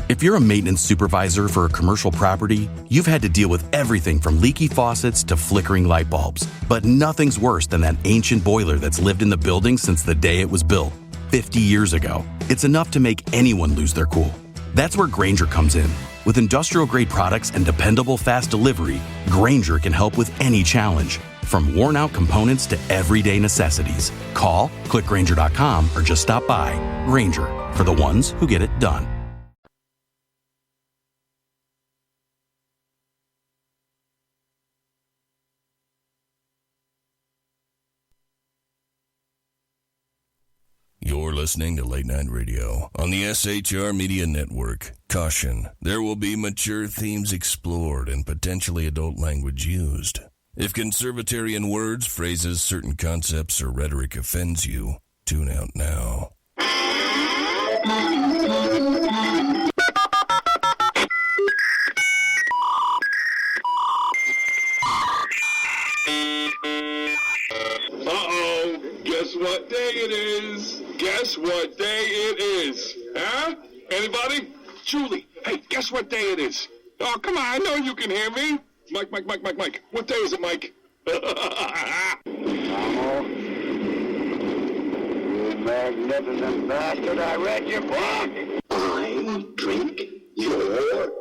If you're a maintenance supervisor for a commercial property, you've had to deal with everything from leaky faucets to flickering light bulbs. But nothing's worse than that ancient boiler that's lived in the building since the day it was built, 50 years ago. It's enough to make anyone lose their cool. That's where Grainger comes in. With industrial-grade products and dependable fast delivery, Grainger can help with any challenge, from worn-out components to everyday necessities. Call, click Grainger.com, or just stop by. Grainger, for the ones who get it done. You're listening to Late Night Radio on the SHR Media Network. Caution, there will be mature themes explored and potentially adult language used. If conservatarian words, phrases, certain concepts, or rhetoric offends you, tune out now. Uh-oh, guess what day it is? Guess what day it is? Huh? Anybody? Julie, hey, guess what day it is? Oh, come on, I know you can hear me. Mike. What day is it, Mike? Tomo, you magnificent bastard, I read your book. I drink your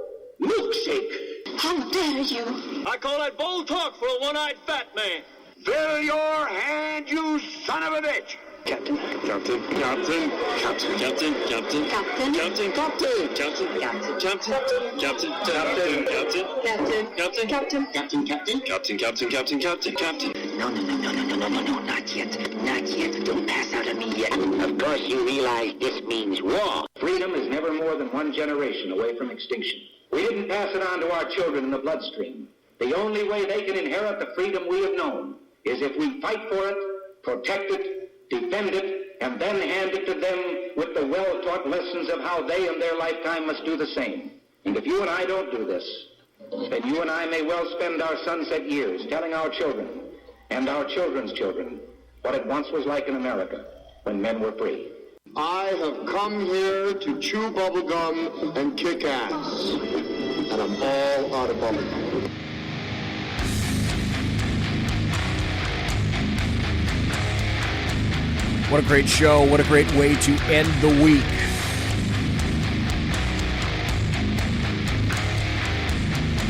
milkshake. How dare you? I call that bold talk for a one-eyed fat man. Fill your hand, you son of a bitch. Captain. Captain. Captain. Captain. Captain. Captain. Captain. Captain. Captain. Captain. Captain. Captain. Captain. Captain. Captain. Captain. No, not yet. Don't pass out on me yet. Of course you realize this means war. Freedom is never more than one generation away from extinction. We didn't pass it on to our children in the bloodstream. The only way they can inherit the freedom we have known is if we fight for it, protect it, defend it, and then hand it to them with the well-taught lessons of how they in their lifetime must do the same. And if you and I don't do this, then you and I may well spend our sunset years telling our children and our children's children what it once was like in America when men were free. I have come here to chew bubblegum and kick ass. And I'm all out of bubblegum. What a great show. What a great way to end the week.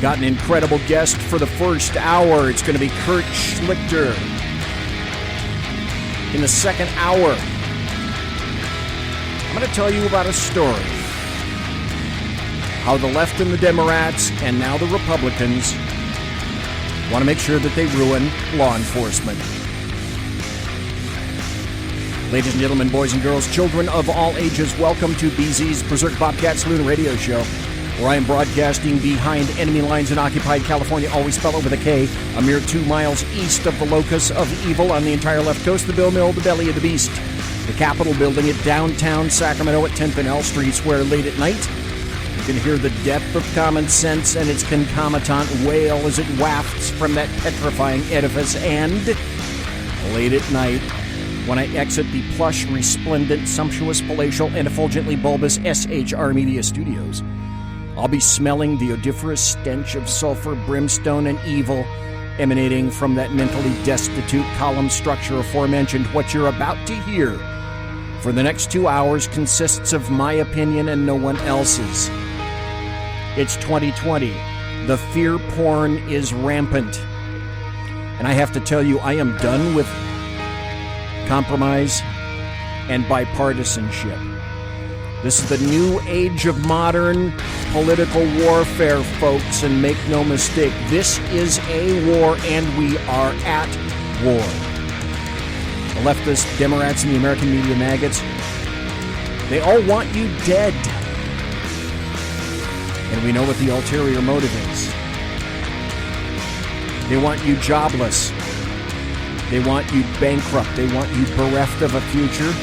Got an incredible guest for the first hour. It's going to be KURT SCHLICHTER. In the second hour, I'm going to tell you about a story. How the left and the Demorats, and now the Republicans, want to make sure that they ruin law enforcement. Ladies and gentlemen, boys and girls, children of all ages, welcome to BZ's Berserk, Bobcat, Saloon radio show, where I am broadcasting behind enemy lines in occupied California, always spelled with a K, a mere 2 miles east of the locus of evil on the entire left coast, the Bill Mill, the belly of the beast, the Capitol building at downtown Sacramento at 10th and L Streets, where late at night you can hear the depth of common sense and its concomitant wail as it wafts from that petrifying edifice, and late at night, when I exit the plush, resplendent, sumptuous, palatial, and effulgently bulbous SHR Media studios, I'll be smelling the odoriferous stench of sulfur, brimstone, and evil emanating from that mentally destitute column structure aforementioned. What you're about to hear for the next 2 hours consists of my opinion and no one else's. It's 2020. The fear porn is rampant. And I have to tell you, I am done with compromise and bipartisanship. This is the new age of modern political warfare, folks, and make no mistake, this is a war, and we are at war. The leftist Demorats and the American media maggots, they all want you dead. And we know what the ulterior motive is. They want you jobless. They want you bankrupt. They want you bereft of a future.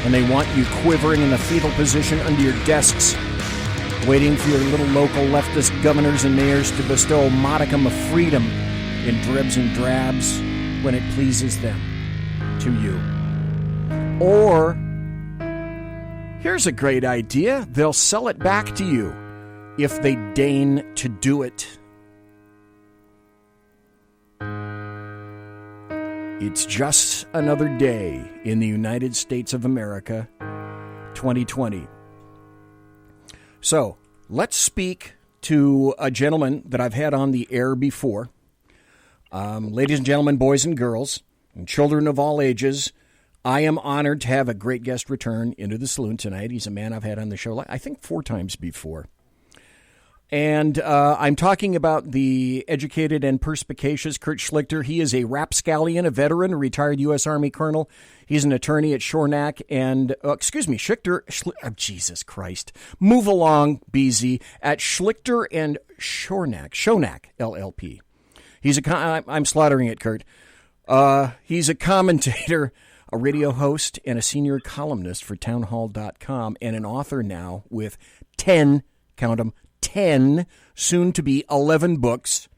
And they want you quivering in the fetal position under your desks, waiting for your little local leftist governors and mayors to bestow a modicum of freedom in dribs and drabs when it pleases them to you. Or, here's a great idea. They'll sell it back to you. if they deign to do it. It's just another day in the United States of America, 2020. So, let's speak to a gentleman that I've had on the air before. Ladies and gentlemen, boys and girls, and children of all ages, I am honored to have a great guest return into the Saloon tonight. He's a man I've had on the show, I think, 4 times before. And I'm talking about the educated and perspicacious KURT SCHLICHTER. He is a rapscallion, a veteran, a retired U.S. Army Colonel. He's an attorney at SHR and, Jesus Christ. Move along, BZ, at SCHLICHTER and Shonak, LLP. I'm slaughtering it, Kurt. He's a commentator, a radio host, and a senior columnist for townhall.com, and an author now with 10, count them, 10, soon to be 11 books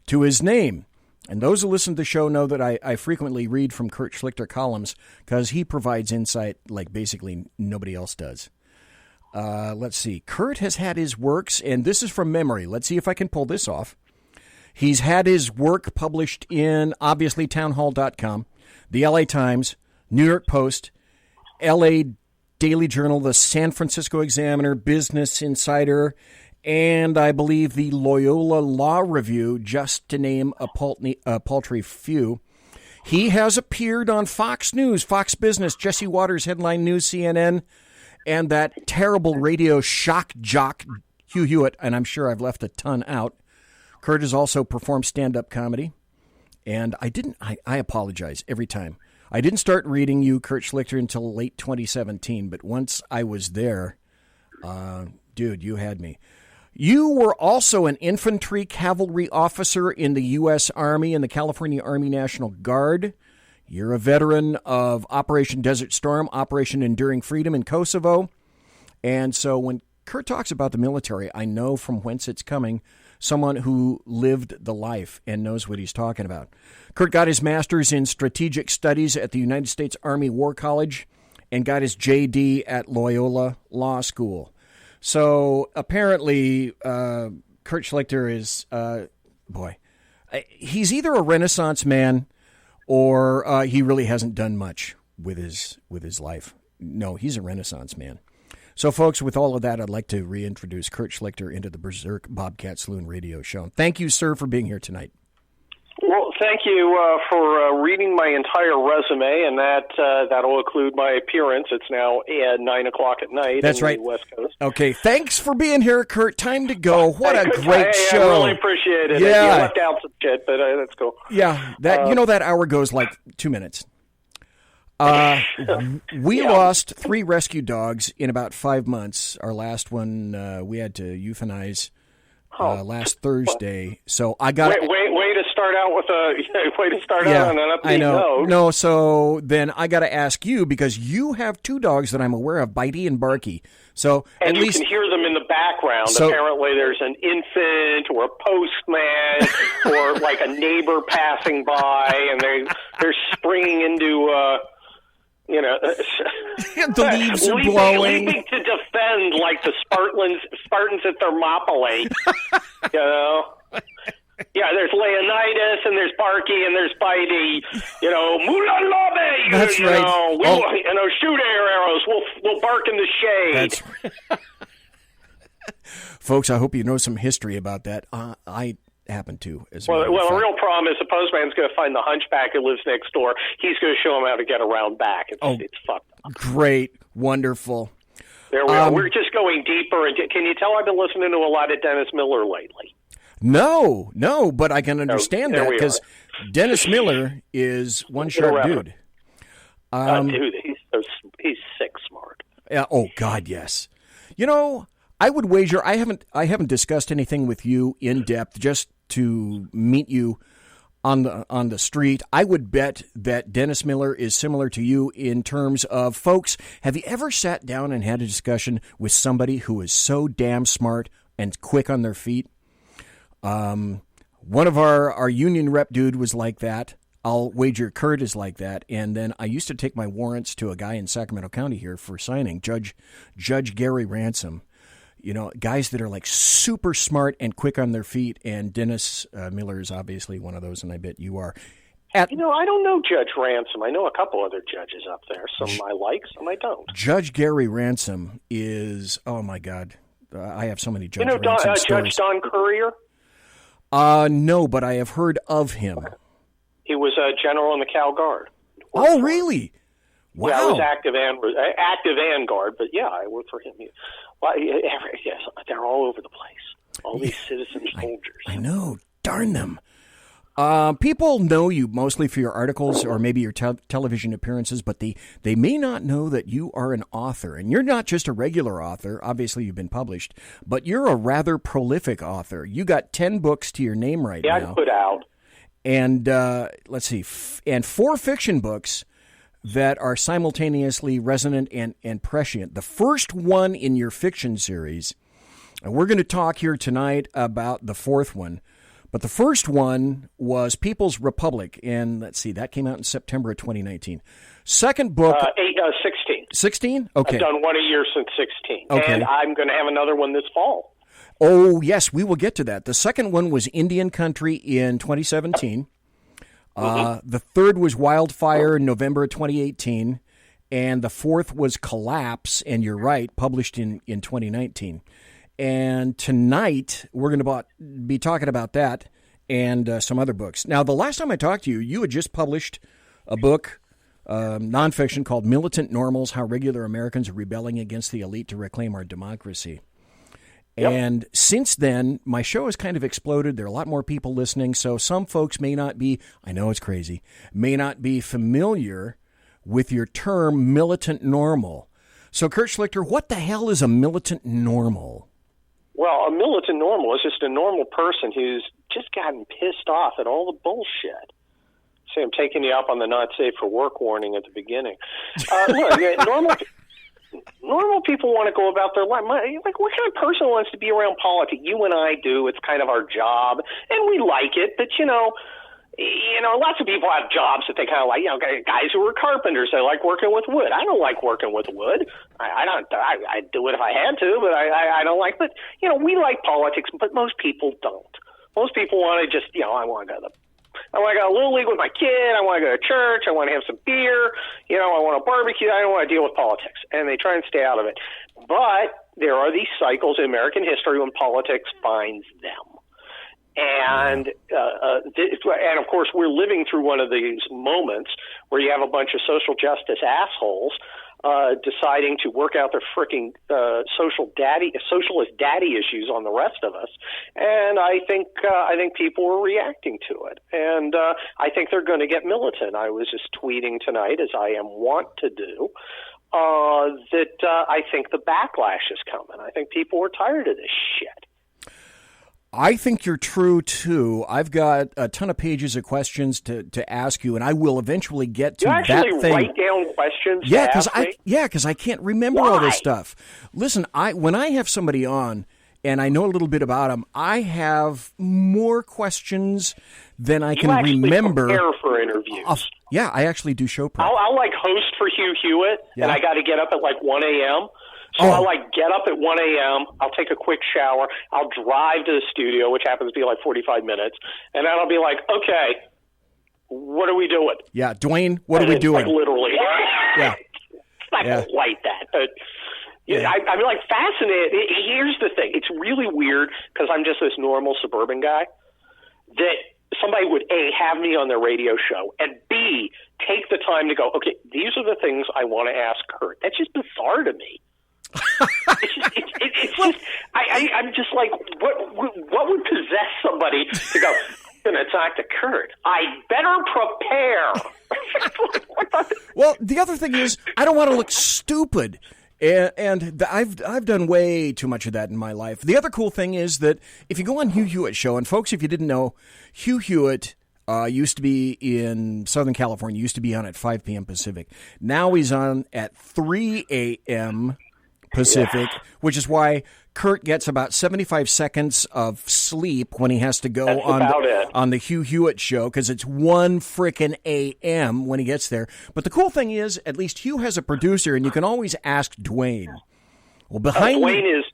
to his name. And those who listen to the show know that I frequently read from KURT SCHLICHTER columns because he provides insight like basically nobody else does. Let's see. Kurt has had his works, and this is from memory. Let's see if I can pull this off. He's had his work published in, obviously, townhall.com, the LA Times, New York Post, LA Daily Journal, the San Francisco Examiner, Business Insider, and I believe the Loyola Law Review, just to name a paltry few. He has appeared on Fox News, Fox Business, Jesse Waters, Headline News, CNN, and that terrible radio shock jock, Hugh Hewitt, and I'm sure I've left a ton out. Kurt has also performed stand-up comedy, and I apologize every time. I didn't start reading you, KURT SCHLICHTER, until late 2017, but once I was there, dude, you had me. You were also an infantry cavalry officer in the U.S. Army and the California Army National Guard. You're a veteran of Operation Desert Storm, Operation Enduring Freedom in Kosovo. And so when Kurt talks about the military, I know from whence it's coming, someone who lived the life and knows what he's talking about. Kurt got his master's in strategic studies at the United States Army War College and got his JD at Loyola Law School. So apparently, KURT SCHLICHTER is, he's either a Renaissance man or he really hasn't done much with his life. No, he's a Renaissance man. So, folks, with all of that, I'd like to reintroduce KURT SCHLICHTER into the Berserk Bobcat Saloon radio show. Thank you, sir, for being here tonight. Well, thank you for reading my entire resume, and that'll include my appearance. It's now at 9 o'clock at night. That's right. The West Coast. Okay, thanks for being here, Kurt. Time to go. What a great show! I really appreciate it. Yeah, you left out some shit, but that's cool. Yeah, that hour goes like 2 minutes. We lost 3 rescue dogs in about 5 months. Our last one we had to euthanize last Thursday. So I got way to start out with on an upbeat I know. note. No, so then I got to ask you because you have 2 dogs that I'm aware of, Bitey and Barky. So and at you least can hear them in the background. So, apparently, there's an infant or a postman or like a neighbor passing by, and they're springing into. The leaves are blowing. Leaping to defend like the Spartans at Thermopylae. Yeah, there's Leonidas, and there's Barky, and there's Bitey. Mulan Lobe. That's right. Shoot air arrows. We'll bark in the shade. That's right. Folks, I hope you know some history about that. I happen to as well. Well, the real problem is the postman's going to find the hunchback who lives next door. He's going to show him how to get around back. It's fucked up. Great. Wonderful. There we are. We're just going deeper. Can you tell I've been listening to a lot of Dennis Miller lately? No, but I can understand that because Dennis Miller is one sharp dude. Dude, he's sick smart. Yeah. Oh God, yes. I would wager I haven't discussed anything with you in depth just to meet you on the street. I would bet that Dennis Miller is similar to you in terms of, folks, have you ever sat down and had a discussion with somebody who is so damn smart and quick on their feet? One of our union rep dude was like that. I'll wager Kurt is like that. And then I used to take my warrants to a guy in Sacramento County here for signing, Judge Gary Ransom. guys that are like super smart and quick on their feet, and Dennis Miller is obviously one of those, and I bet you are. I don't know Judge Ransom. I know a couple other judges up there. Some I like, some I don't. Judge Gary Ransom is, oh my God, I have so many Judge Ransom stories. Judge Don Courier? No, but I have heard of him. He was a general in the Cal Guard. Oh, really? Wow. Yeah, I was active and guard, but yeah, I worked for him. Well, yes, they're all over the place. All these citizen soldiers. I know. Darn them. People know you mostly for your articles or maybe your television appearances, but they may not know that you are an author. And you're not just a regular author. Obviously, you've been published, but you're a rather prolific author. You got 10 books to your name right now. Yeah, I put out. And let's see, and 4 fiction books that are simultaneously resonant and prescient. The first one in your fiction series, and we're going to talk here tonight about the 4th one, but the first one was People's Republic, and let's see, that came out in September of 2019. Second book... 16. 16? Okay. I've done one a year since 16, okay. And I'm going to have another one this fall. Oh, yes, we will get to that. The second one was Indian Country in 2017. The third was Wildfire in November of 2018. And the 4th was Collapse, and you're right, published in 2019. And tonight, we're going to be talking about that and some other books. Now, the last time I talked to you, you had just published a book, nonfiction, called Militant Normals, How Regular Americans Are Rebelling Against the Elite to Reclaim Our Democracy. Yep. And since then, my show has kind of exploded. There are a lot more people listening, so some folks may not be, I know it's crazy, may not be familiar with your term militant normal. So, Kurt Schlichter, what the hell is a militant normal? Well, a militant normal is just a normal person who's just gotten pissed off at all the bullshit. See, I'm taking you up on the not safe for work warning at the beginning. Look, normal people want to go about their life. Like, what kind of person wants to be around politics? You and I do. It's kind of our job, and we like it. But, lots of people have jobs that they kind of like. Guys who are carpenters, they like working with wood. I don't like working with wood. I'd do it if I had to, but I don't like. But, we like politics, but most people don't. Most people want to just, I want to go to a little league with my kid. I want to go to church. I want to have some beer. I want to barbecue. I don't want to deal with politics. And they try and stay out of it. But there are these cycles in American history when politics finds them. And of course, we're living through one of these moments where you have a bunch of social justice assholes deciding to work out their fricking socialist daddy issues on the rest of us, and I think people are reacting to it, and I think they're going to get militant. I was just tweeting tonight, as I am wont to do, that I think the backlash is coming. I think people are tired of this shit. I think you're true, too. I've got a ton of pages of questions to ask you, and I will eventually get to that thing. You actually write down questions to ask me? Because I can't remember all this stuff. Listen, when I have somebody on, and I know a little bit about them, I have more questions than I can remember. You prepare for interviews. Yeah, I actually do show prep. I'll host for Hugh Hewitt, and I got to get up at 1 a.m., So I'll get up at 1 a.m., I'll take a quick shower, I'll drive to the studio, which happens to be 45 minutes, and then I'll be like, okay, what are we doing? Yeah, Dwayne, what are we doing? Literally. Yeah. It's not quite that, but I'm fascinated. Here's the thing. It's really weird because I'm just this normal suburban guy that somebody would, A, have me on their radio show, and B, take the time to go, okay, these are the things I want to ask Kurt. That's just bizarre to me. I'm just like, what would possess somebody to go, I'm going to talk to Kurt? I better prepare. Well, the other thing is, I don't want to look stupid. And I've done way too much of that in my life. The other cool thing is that if you go on Hugh Hewitt's show, and folks, if you didn't know, Hugh Hewitt used to be in Southern California, used to be on at 5 p.m. Pacific. Now he's on at 3 a.m. Pacific, which is why Kurt gets about 75 seconds of sleep when he has to go on the Hugh Hewitt show, because it's 1 frickin' a.m. when he gets there. But the cool thing is, at least Hugh has a producer, and you can always ask Dwayne. Well, behind Dwayne is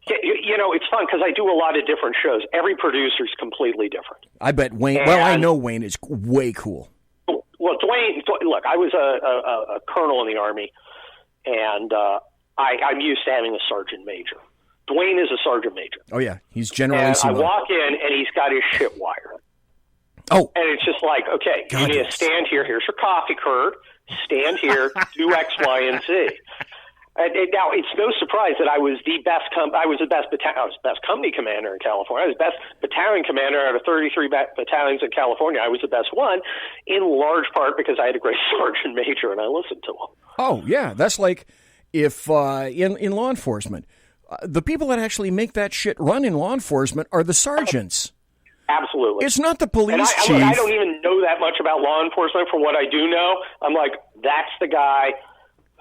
It's fun because I do a lot of different shows. Every producer's completely different. I bet Wayne. Well, I know Wayne is way cool. Well, Dwayne, look, I was a colonel in the Army, and I'm used to having a sergeant major. Dwayne is a sergeant major. Oh, yeah. He's generally and I walk in, and he's got his shit wired. Oh. And it's just like, okay, you need to stand here. Here's your coffee, Kurt. Stand here, do X, Y, and Z. Now, it's no surprise that I was the best company commander in California. I was the best battalion commander out of 33 battalions in California. I was the best one, in large part because I had a great sergeant major, and I listened to him. Oh, yeah. That's like if in law enforcement, the people that actually make that shit run in law enforcement are the sergeants. Absolutely. It's not the police chief. I don't even know that much about law enforcement. From what I do know, I'm like, that's the guy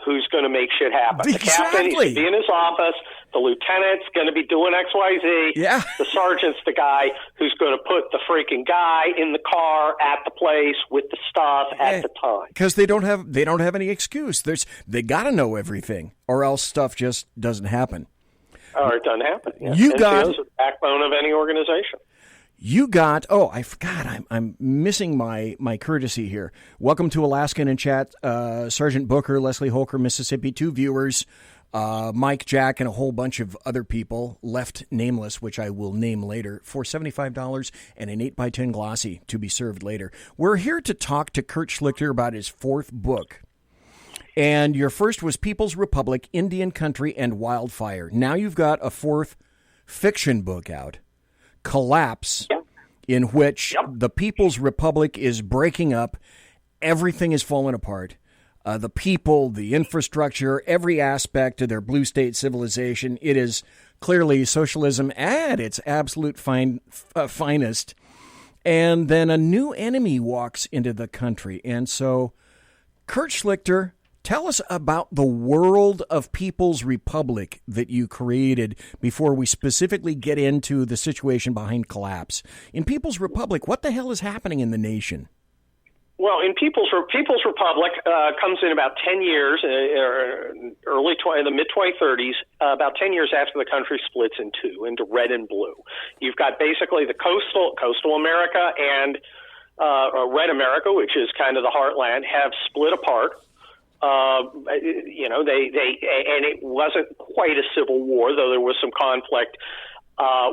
who's going to make shit happen. Exactly. The captain needs to be in his office. The lieutenant's going to be doing X, Y, Z. Yeah. The sergeant's the guy who's going to put the freaking guy in the car at the place with the stuff at the time. Because they don't have any excuse. They got to know everything, or else stuff just doesn't happen. Or it doesn't happen. Yeah. NCOs are the backbone of any organization. You got, I forgot, I'm missing my courtesy here. Welcome to Alaskan in Chat, Sergeant Booker, Leslie Holker, Mississippi, 2 viewers, Mike, Jack, and a whole bunch of other people, left nameless, which I will name later, for $75 and an 8x10 glossy to be served later. We're here to talk to KURT SCHLICHTER about his 4th book. And your first was People's Republic, Indian Country, and Wildfire. Now you've got a 4th fiction book out, Collapse, in which the People's Republic is breaking up. Everything is falling apart. The people, the infrastructure, every aspect of their blue state civilization. It is clearly socialism at its absolute finest. And then a new enemy walks into the country. And so, KURT SCHLICHTER, tell us about the world of People's Republic that you created before we specifically get into the situation behind Collapse. In People's Republic, what the hell is happening in the nation? Well, in People's Republic comes in about 10 years, the mid-2030s, about 10 years after the country splits in two, into red and blue. You've got basically the coastal America and red America, which is kind of the heartland, have split apart. And it wasn't quite a civil war, though there was some conflict,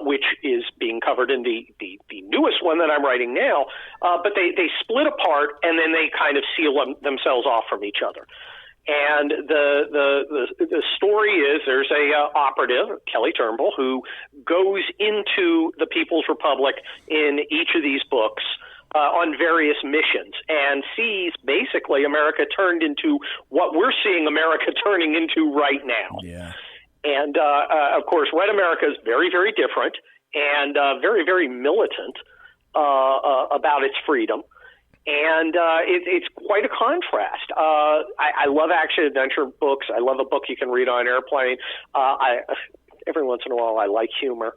which is being covered in the newest one that I'm writing now. But they split apart, and then they kind of seal themselves off from each other. And the story is there's a operative, Kelly Turnbull, who goes into the People's Republic in each of these books on various missions and sees basically America turned into what we're seeing America turning into right now. Yeah. And, of course, Red America is very, very different and very, very militant about its freedom. And it's quite a contrast. I love action-adventure books. I love a book you can read on an airplane. Every once in a while, I like humor.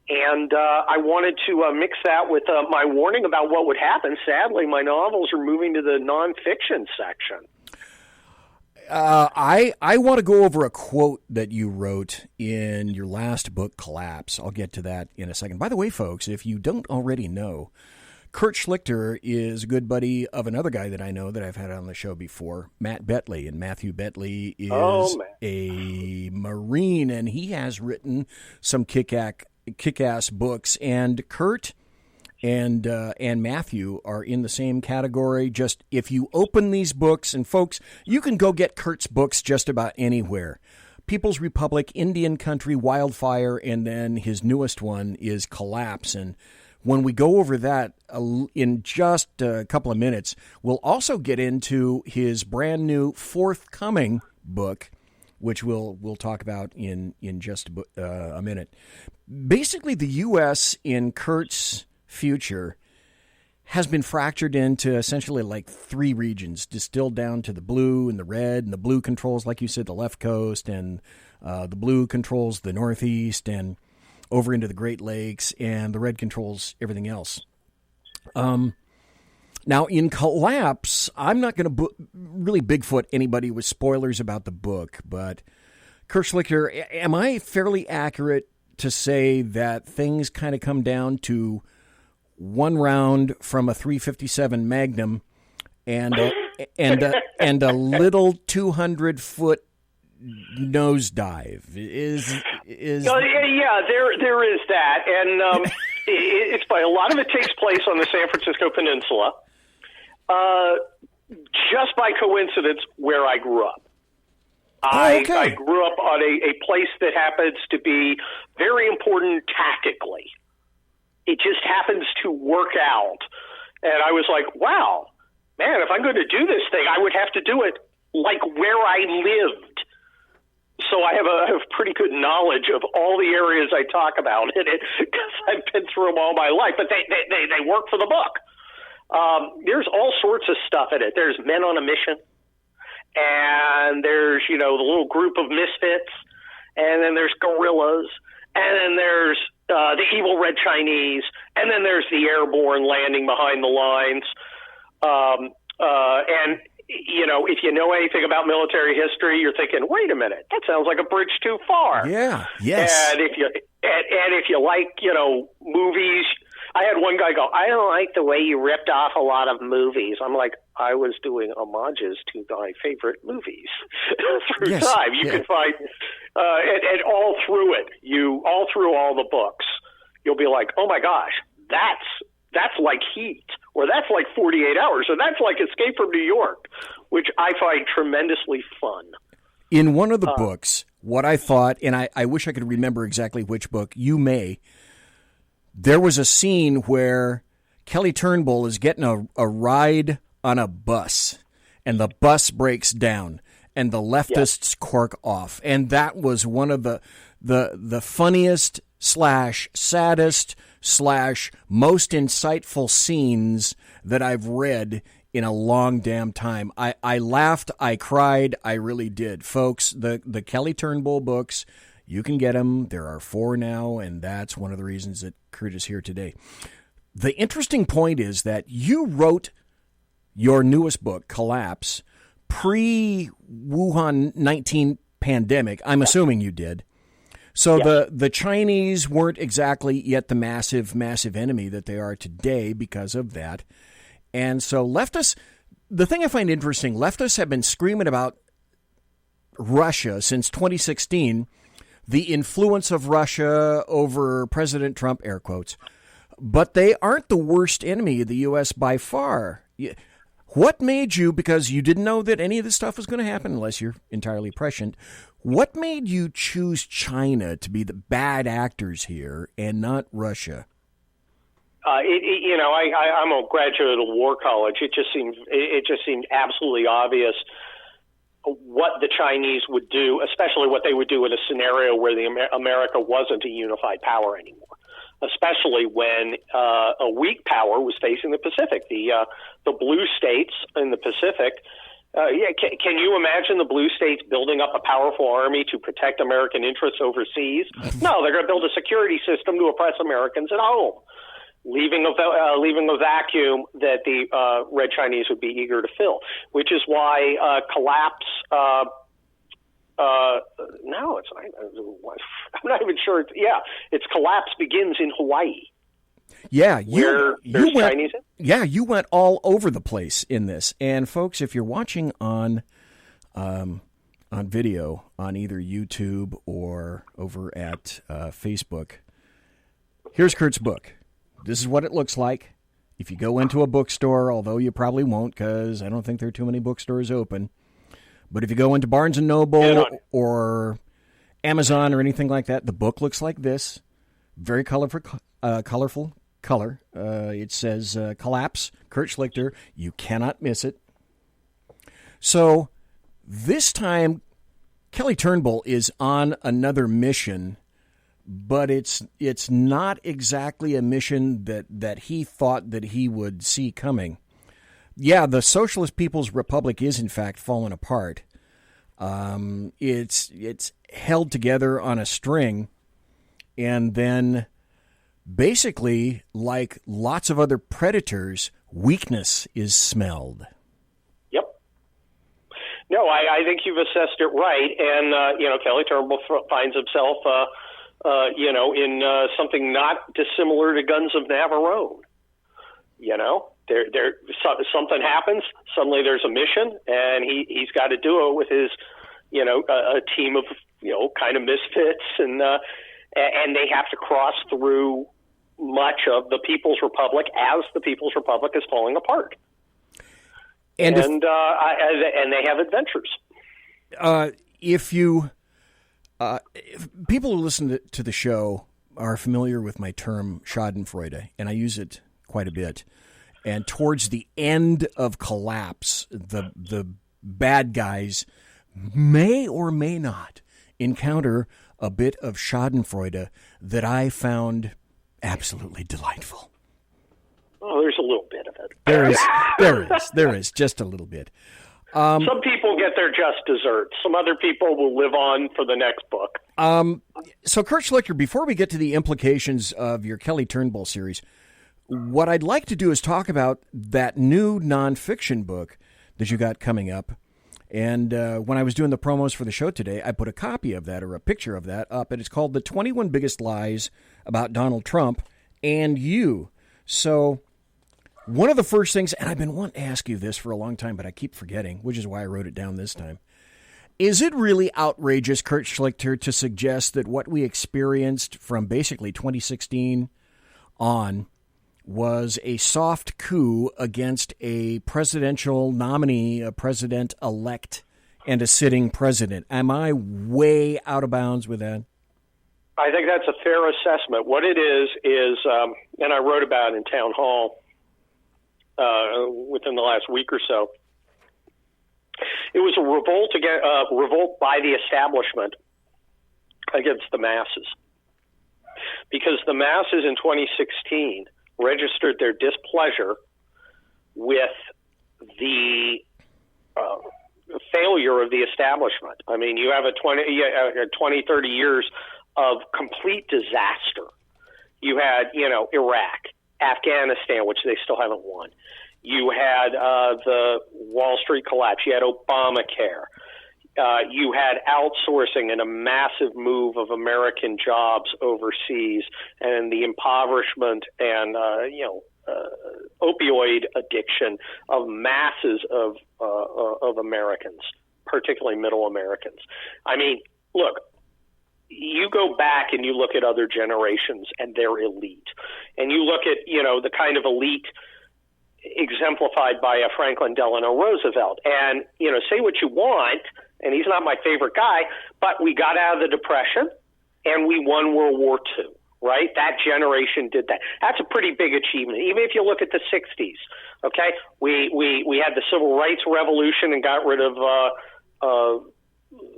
And I wanted to mix that with my warning about what would happen. Sadly, my novels are moving to the nonfiction section. I want to go over a quote that you wrote in your last book, Collapse. I'll get to that in a second. By the way, folks, if you don't already know, KURT SCHLICHTER is a good buddy of another guy that I know that I've had on the show before, Matt Betley. And Matthew Betley is a Marine, and he has written some kick-ass books. And KURT and Matthew are in the same category. Just if you open these books, and folks, you can go get KURT's books just about anywhere. People's Republic, Indian Country, Wildfire, and then his newest one is Collapse. And when we go over that in just a couple of minutes, we'll also get into his brand new forthcoming book, which we'll talk about in just a minute. Basically, the U.S. in KURT's future has been fractured into essentially like 3 regions, distilled down to the blue and the red, and the blue controls, like you said, the left coast, and the blue controls the northeast and over into the Great Lakes, and the red controls everything else. Now, in Collapse, I'm not going to really Bigfoot anybody with spoilers about the book, but KURT SCHLICHTER, am I fairly accurate to say that things kind of come down to one round from a .357 Magnum and a little 200-foot nosedive. Is yeah, there is that, and it's by a lot of it takes place on the San Francisco Peninsula, just by coincidence where I grew up. I grew up on a place that happens to be very important tactically. It just happens to work out. And I was like, wow, man, if I'm going to do this thing, I would have to do it like where I lived. So I have a pretty good knowledge of all the areas I talk about in it because I've been through them all my life. But they work for the book. There's all sorts of stuff in it. There's men on a mission. And there's, the little group of misfits, and then there's guerrillas, and then there's the evil red Chinese, and then there's the airborne landing behind the lines. And, if you know anything about military history, you're thinking, wait a minute, that sounds like a bridge too far. Yeah, yes. And if you like, movies, I had one guy go, I don't like the way you ripped off a lot of movies. I'm like, I was doing homages to my favorite movies through time. You can find, and all through it, all through all the books, you'll be like, oh my gosh, that's like Heat, or that's like 48 Hours, or that's like Escape from New York, which I find tremendously fun. In one of the books, what I thought, and I wish I could remember exactly which book, you may, there was a scene where Kelly Turnbull is getting a ride on a bus, and the bus breaks down, and the leftists cork off. And that was one of the funniest / saddest / most insightful scenes that I've read in a long damn time. I laughed, I cried, I really did. Folks, the Kelly Turnbull books, you can get them. There are 4 now, and that's one of the reasons that Kurt is here today. The interesting point is that you wrote your newest book, Collapse, pre-Wuhan 19 pandemic. I'm assuming you did. So the Chinese weren't exactly yet the massive, massive enemy that they are today because of that. And so leftists, the thing I find interesting, leftists have been screaming about Russia since 2016, the influence of Russia over President Trump, air quotes. But they aren't the worst enemy of the U.S. by far. What made you, because you didn't know that any of this stuff was going to happen unless you're entirely prescient, what made you choose China to be the bad actors here and not Russia? I'm a graduate of War College. It just seemed absolutely obvious what the Chinese would do, especially what they would do in a scenario where America wasn't a unified power anymore, especially when a weak power was facing the Pacific. The blue states in the Pacific, can you imagine the blue states building up a powerful army to protect American interests overseas? No, they're going to build a security system to oppress Americans at home, leaving a vacuum that the Red Chinese would be eager to fill, which is why Collapse. No, it's not. I'm not even sure. It's Collapse begins in Hawaii. Yeah, you went. Chinese in? Yeah, you went all over the place in this. And folks, if you're watching on video on either YouTube or over at Facebook, here's Kurt's book. This is what it looks like. If you go into a bookstore, although you probably won't because I don't think there are too many bookstores open, but if you go into Barnes & Noble or Amazon or anything like that, the book looks like this. Very colorful color. It says Collapse, Kurt Schlichter. You cannot miss it. So this time, Kelly Turnbull is on another mission, but it's not exactly a mission that he thought that he would see coming. Yeah, the Socialist People's Republic is in fact falling apart. It's held together on a string, and then basically, like lots of other predators, weakness is smelled. Yep. No, I think you've assessed it right, and Kelly Turnbull finds himself in something not dissimilar to Guns of Navarone. Something happens, suddenly there's a mission, and he's got to do it with his, a team of, kind of misfits, and they have to cross through much of the People's Republic as the People's Republic is falling apart. And they have adventures. If people who listen to the show are familiar with my term Schadenfreude, and I use it quite a bit. And towards the end of Collapse, the bad guys may or may not encounter a bit of Schadenfreude that I found absolutely delightful. Oh, there's a little bit of it. There is just a little bit. Some people get their just desserts. Some other people will live on for the next book. So, Kurt Schlichter, before we get to the implications of your Kelly Turnbull series, what I'd like to do is talk about that new nonfiction book that you got coming up. And when I was doing the promos for the show today, I put a copy of that or a picture of that up, and it's called The 21 Biggest Lies About Donald Trump and You. So one of the first things, and I've been wanting to ask you this for a long time, but I keep forgetting, which is why I wrote it down this time. Is it really outrageous, Kurt Schlichter, to suggest that what we experienced from basically 2016 on was a soft coup against a presidential nominee, a president-elect, and a sitting president? Am I way out of bounds with that? I think that's a fair assessment. What it is, and I wrote about it in Town Hall within the last week or so, it was a revolt by the establishment against the masses. Because the masses in 2016 registered their displeasure with the failure of the establishment. I mean, you have 20, 30 years of complete disaster. You had, Iraq, Afghanistan, which they still haven't won. You had the Wall Street collapse. You had Obamacare. You had outsourcing and a massive move of American jobs overseas, and the impoverishment and opioid addiction of masses of Americans, particularly middle Americans. I mean, look, you go back and you look at other generations and they're elite, and you look at the kind of elite exemplified by a Franklin Delano Roosevelt, and say what you want. And he's not my favorite guy, but we got out of the Depression and we won World War II, right? That generation did that. That's a pretty big achievement. Even if you look at the 60s, okay? We had the Civil Rights Revolution and got rid of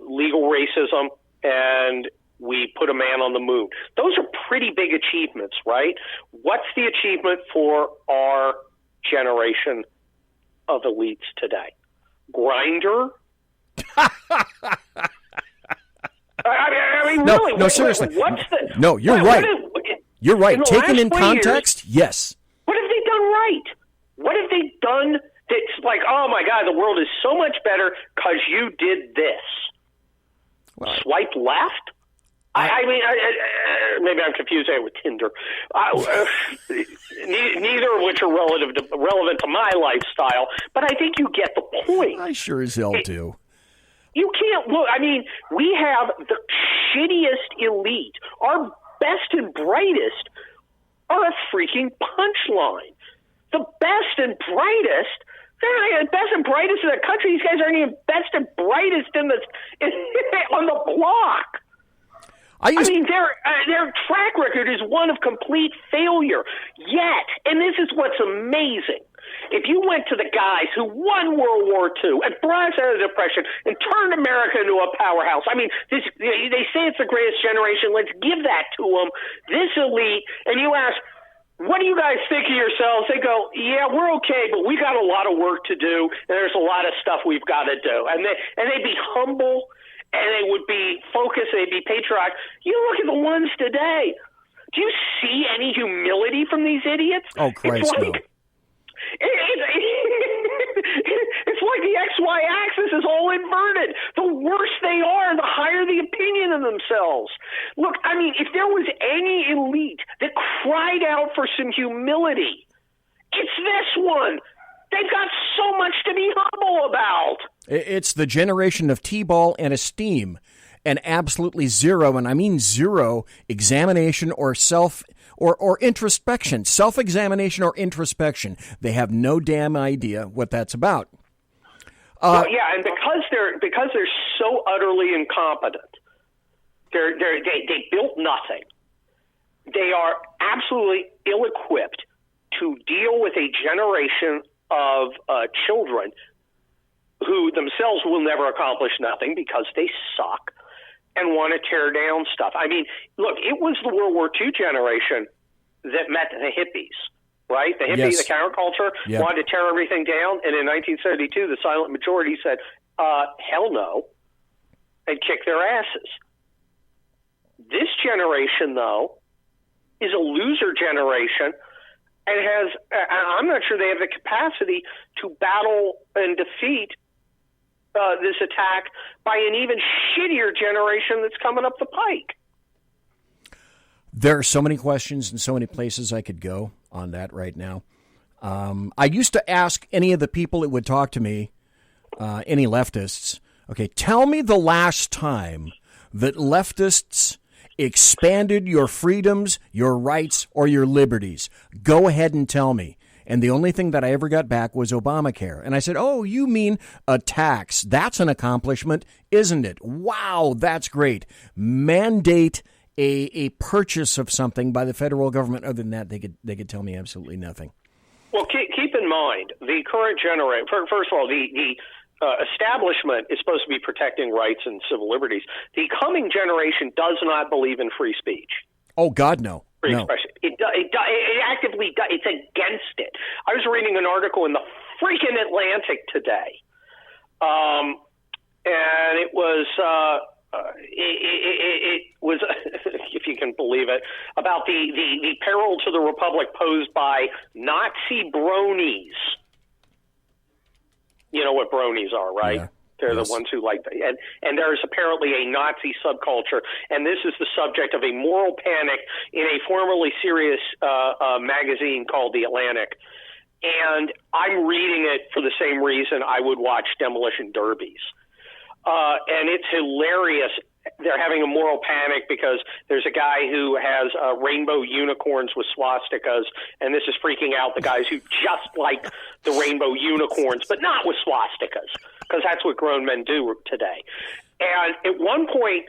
legal racism, and we put a man on the moon. Those are pretty big achievements, right? What's the achievement for our generation of elites today? Grindr? I mean, really? No, seriously. What's the? No, you're right. You're right. Taken in context, yes. What have they done right? What have they done that's like, oh my God, the world is so much better because you did this? Well, swipe left? I mean, maybe I'm confusing it with Tinder. Neither of which are relevant to my lifestyle, but I think you get the point. I sure as hell do. You can't look. I mean, we have the shittiest elite. Our best and brightest are a freaking punchline. The best and brightest, they're not even best and brightest in the country. These guys aren't even best and brightest on the block. I mean, their track record is one of complete failure. Yet, and this is what's amazing, if you went to the guys who won World War II and brought us out of the Depression and turned America into a powerhouse, I mean, they say it's the greatest generation. Let's give that to them. This elite, and you ask, what do you guys think of yourselves? They go, yeah, we're okay, but we got a lot of work to do, and there's a lot of stuff we've got to do. And they'd be humble, and they would be focused, they'd be patriotic. You look at the ones today. Do you see any humility from these idiots? Oh, Christ, no. It's like the y-axis is all inverted. The worse they are, the higher the opinion of themselves. Look, I mean, if there was any elite that cried out for some humility, it's this one. They've got so much to be humble about. It's the generation of T-ball and esteem, and absolutely zero, and I mean zero, examination or or introspection, self-examination or introspection. They have no damn idea what that's about. Well, yeah, and because they're so utterly incompetent, they built nothing. They are absolutely ill-equipped to deal with a generation of children who themselves will never accomplish nothing because they suck and want to tear down stuff. I mean, look, it was the World War II generation that met the hippies, right? The hippies, the counterculture, wanted to tear everything down, and in 1972, the silent majority said, hell no, and kicked their asses. This generation, though, is a loser generation and I'm not sure they have the capacity to battle and defeat this attack by an even shittier generation that's coming up the pike. There are so many questions and so many places I could go on that right now. I used to ask any of the people that would talk to me, any leftists, okay, tell me the last time that leftists expanded your freedoms, your rights, or your liberties. Go ahead and tell me. And the only thing that I ever got back was Obamacare. And I said, oh, you mean a tax. That's an accomplishment, isn't it? Wow, that's great. Mandate a purchase of something by the federal government. Other than that, they could tell me absolutely nothing. Well, keep in mind, the current generation, first of all, the establishment is supposed to be protecting rights and civil liberties. The coming generation does not believe in free speech. Oh, God, no. Free expression. It actively does. It's against it. I was reading an article in the freaking Atlantic today, and it was if you can believe it, about the peril to the republic posed by Nazi bronies. You know what bronies are, right? Yeah. They're the ones who like that. And there's apparently a Nazi subculture, and this is the subject of a moral panic in a formerly serious magazine called The Atlantic. And I'm reading it for the same reason I would watch demolition derbies. And it's hilarious. They're having a moral panic because there's a guy who has rainbow unicorns with swastikas, and this is freaking out the guys who just like the rainbow unicorns, but not with swastikas, because that's what grown men do today. And at one point,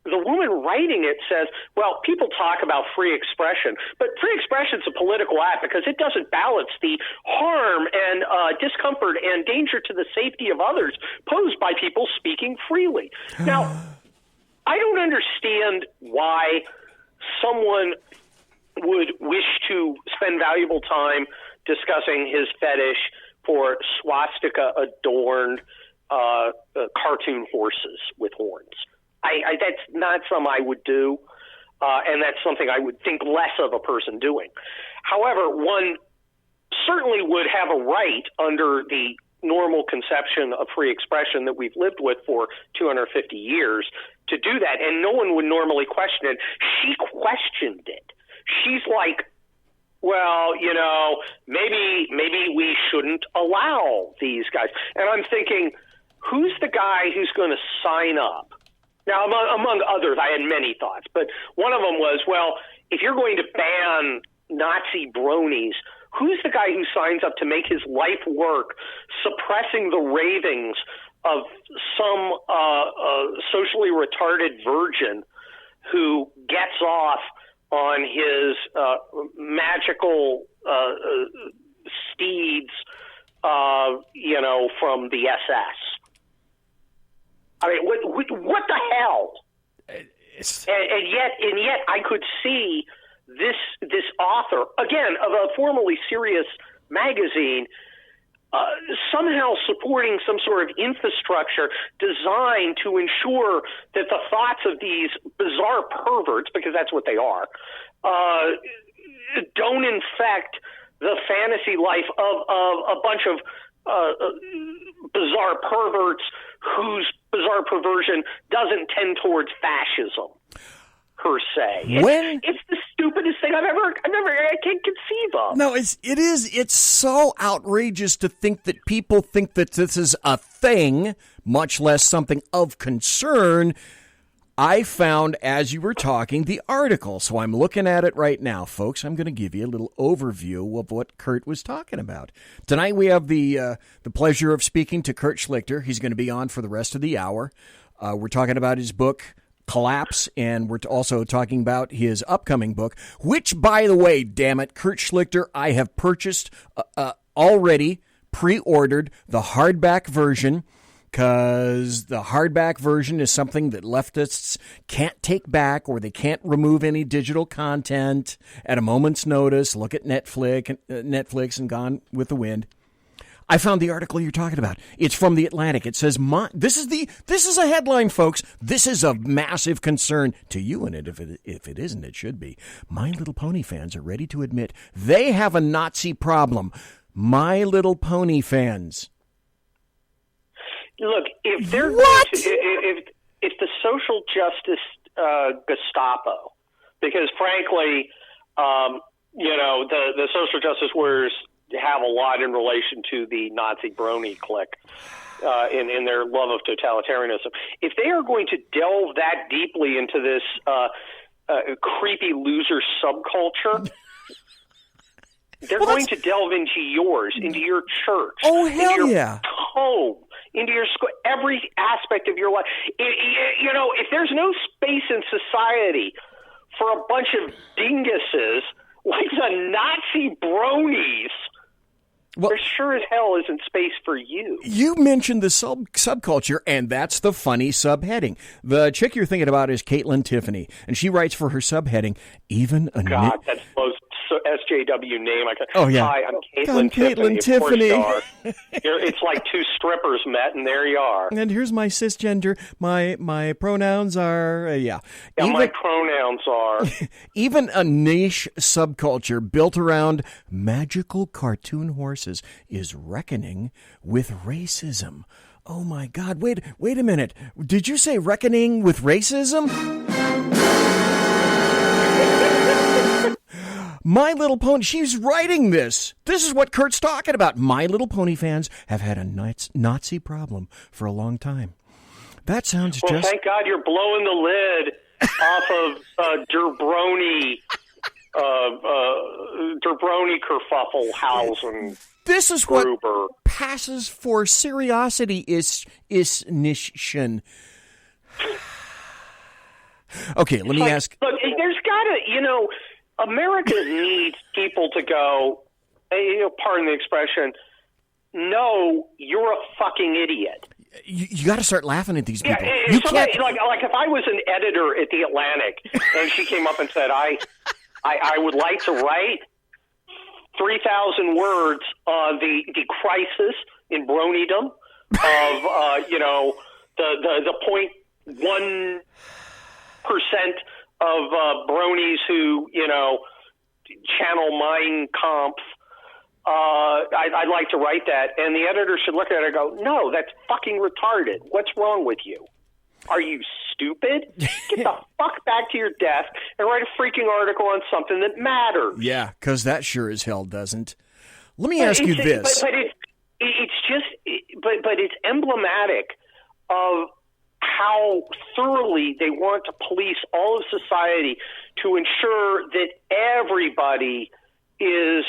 the woman writing it says, well, people talk about free expression, but free expression is a political act because it doesn't balance the harm and discomfort and danger to the safety of others posed by people speaking freely. Now, I don't understand why someone would wish to spend valuable time discussing his fetish for swastika-adorned cartoon horses with horns. That's not something I would do, and that's something I would think less of a person doing. However, one certainly would have a right under the normal conception of free expression that we've lived with for 250 years to do that, and no one would normally question it. She questioned it. She's like, well, you know, maybe we shouldn't allow these guys. And I'm thinking, who's the guy who's going to sign up? Now, among others, I had many thoughts, but one of them was, well, if you're going to ban Nazi bronies, who's the guy who signs up to make his life work suppressing the ravings of some socially retarded virgin who gets off on his magical steeds, from the SS? I mean, what the hell? And yet, I could see this author, again, of a formerly serious magazine, somehow supporting some sort of infrastructure designed to ensure that the thoughts of these bizarre perverts, because that's what they are, don't infect the fantasy life of a bunch of bizarre perverts whose bizarre perversion doesn't tend towards fascism, per se. It's the stupidest thing I can't conceive of. No, it's so outrageous to think that people think that this is a thing, much less something of concern. I found, as you were talking, the article, so I'm looking at it right now. Folks, I'm going to give you a little overview of what Kurt was talking about. Tonight we have the pleasure of speaking to Kurt Schlichter. He's going to be on for the rest of the hour. We're talking about his book, Collapse, and we're also talking about his upcoming book, which, by the way, damn it, Kurt Schlichter, I have purchased already, pre-ordered the hardback version, because the hardback version is something that leftists can't take back, or they can't remove any digital content at a moment's notice. Look at Netflix and Gone with the Wind. I found the article you're talking about. It's from The Atlantic. It says, this is a headline, folks. This is of massive concern to you, and if it isn't, it should be. My Little Pony fans are ready to admit they have a Nazi problem. My Little Pony fans. Look, if they're if the social justice Gestapo, because frankly, the social justice warriors have a lot in relation to the Nazi brony clique in their love of totalitarianism. If they are going to delve that deeply into this creepy loser subculture, they're going to delve into yours, into your church, into your home, into your school, every aspect of your life. If there's no space in society for a bunch of dinguses like the Nazi bronies, there sure as hell isn't space for you. You mentioned the subculture, and that's the funny subheading. The chick you're thinking about is Caitlin Tiffany, and she writes for her subheading, even a... God, that's the most SJW name I can... Oh, yeah. Hi, I'm Caitlin Tiffany. Of course you are. It's like two strippers met, and there you are. And here's my cisgender. My pronouns are... my pronouns are... Even a niche subculture built around magical cartoon horses is reckoning with racism. Oh, my God. Wait a minute. Did you say reckoning with racism? My Little Pony, she's writing this. This is what Kurt's talking about. My Little Pony fans have had a Nazi problem for a long time. That sounds Well, thank God you're blowing the lid off of Derbroni kerfufflehausen. This is what passes for seriosity is nation. Okay, let me ask. Look, there's got to, America needs people to go, pardon the expression, no, you're a fucking idiot. You got to start laughing at these people. Yeah, like if I was an editor at The Atlantic and she came up and said, I would like to write 3,000 words on the crisis in bronydom of, the 0.1% of bronies who, channel Mein Kampf. I'd like to write that. And the editor should look at it and go, no, that's fucking retarded. What's wrong with you? Are you stupid? Get the fuck back to your desk and write a freaking article on something that matters. Yeah, because that sure as hell doesn't. Let me ask you this. But it's emblematic of how thoroughly they want to police all of society to ensure that everybody is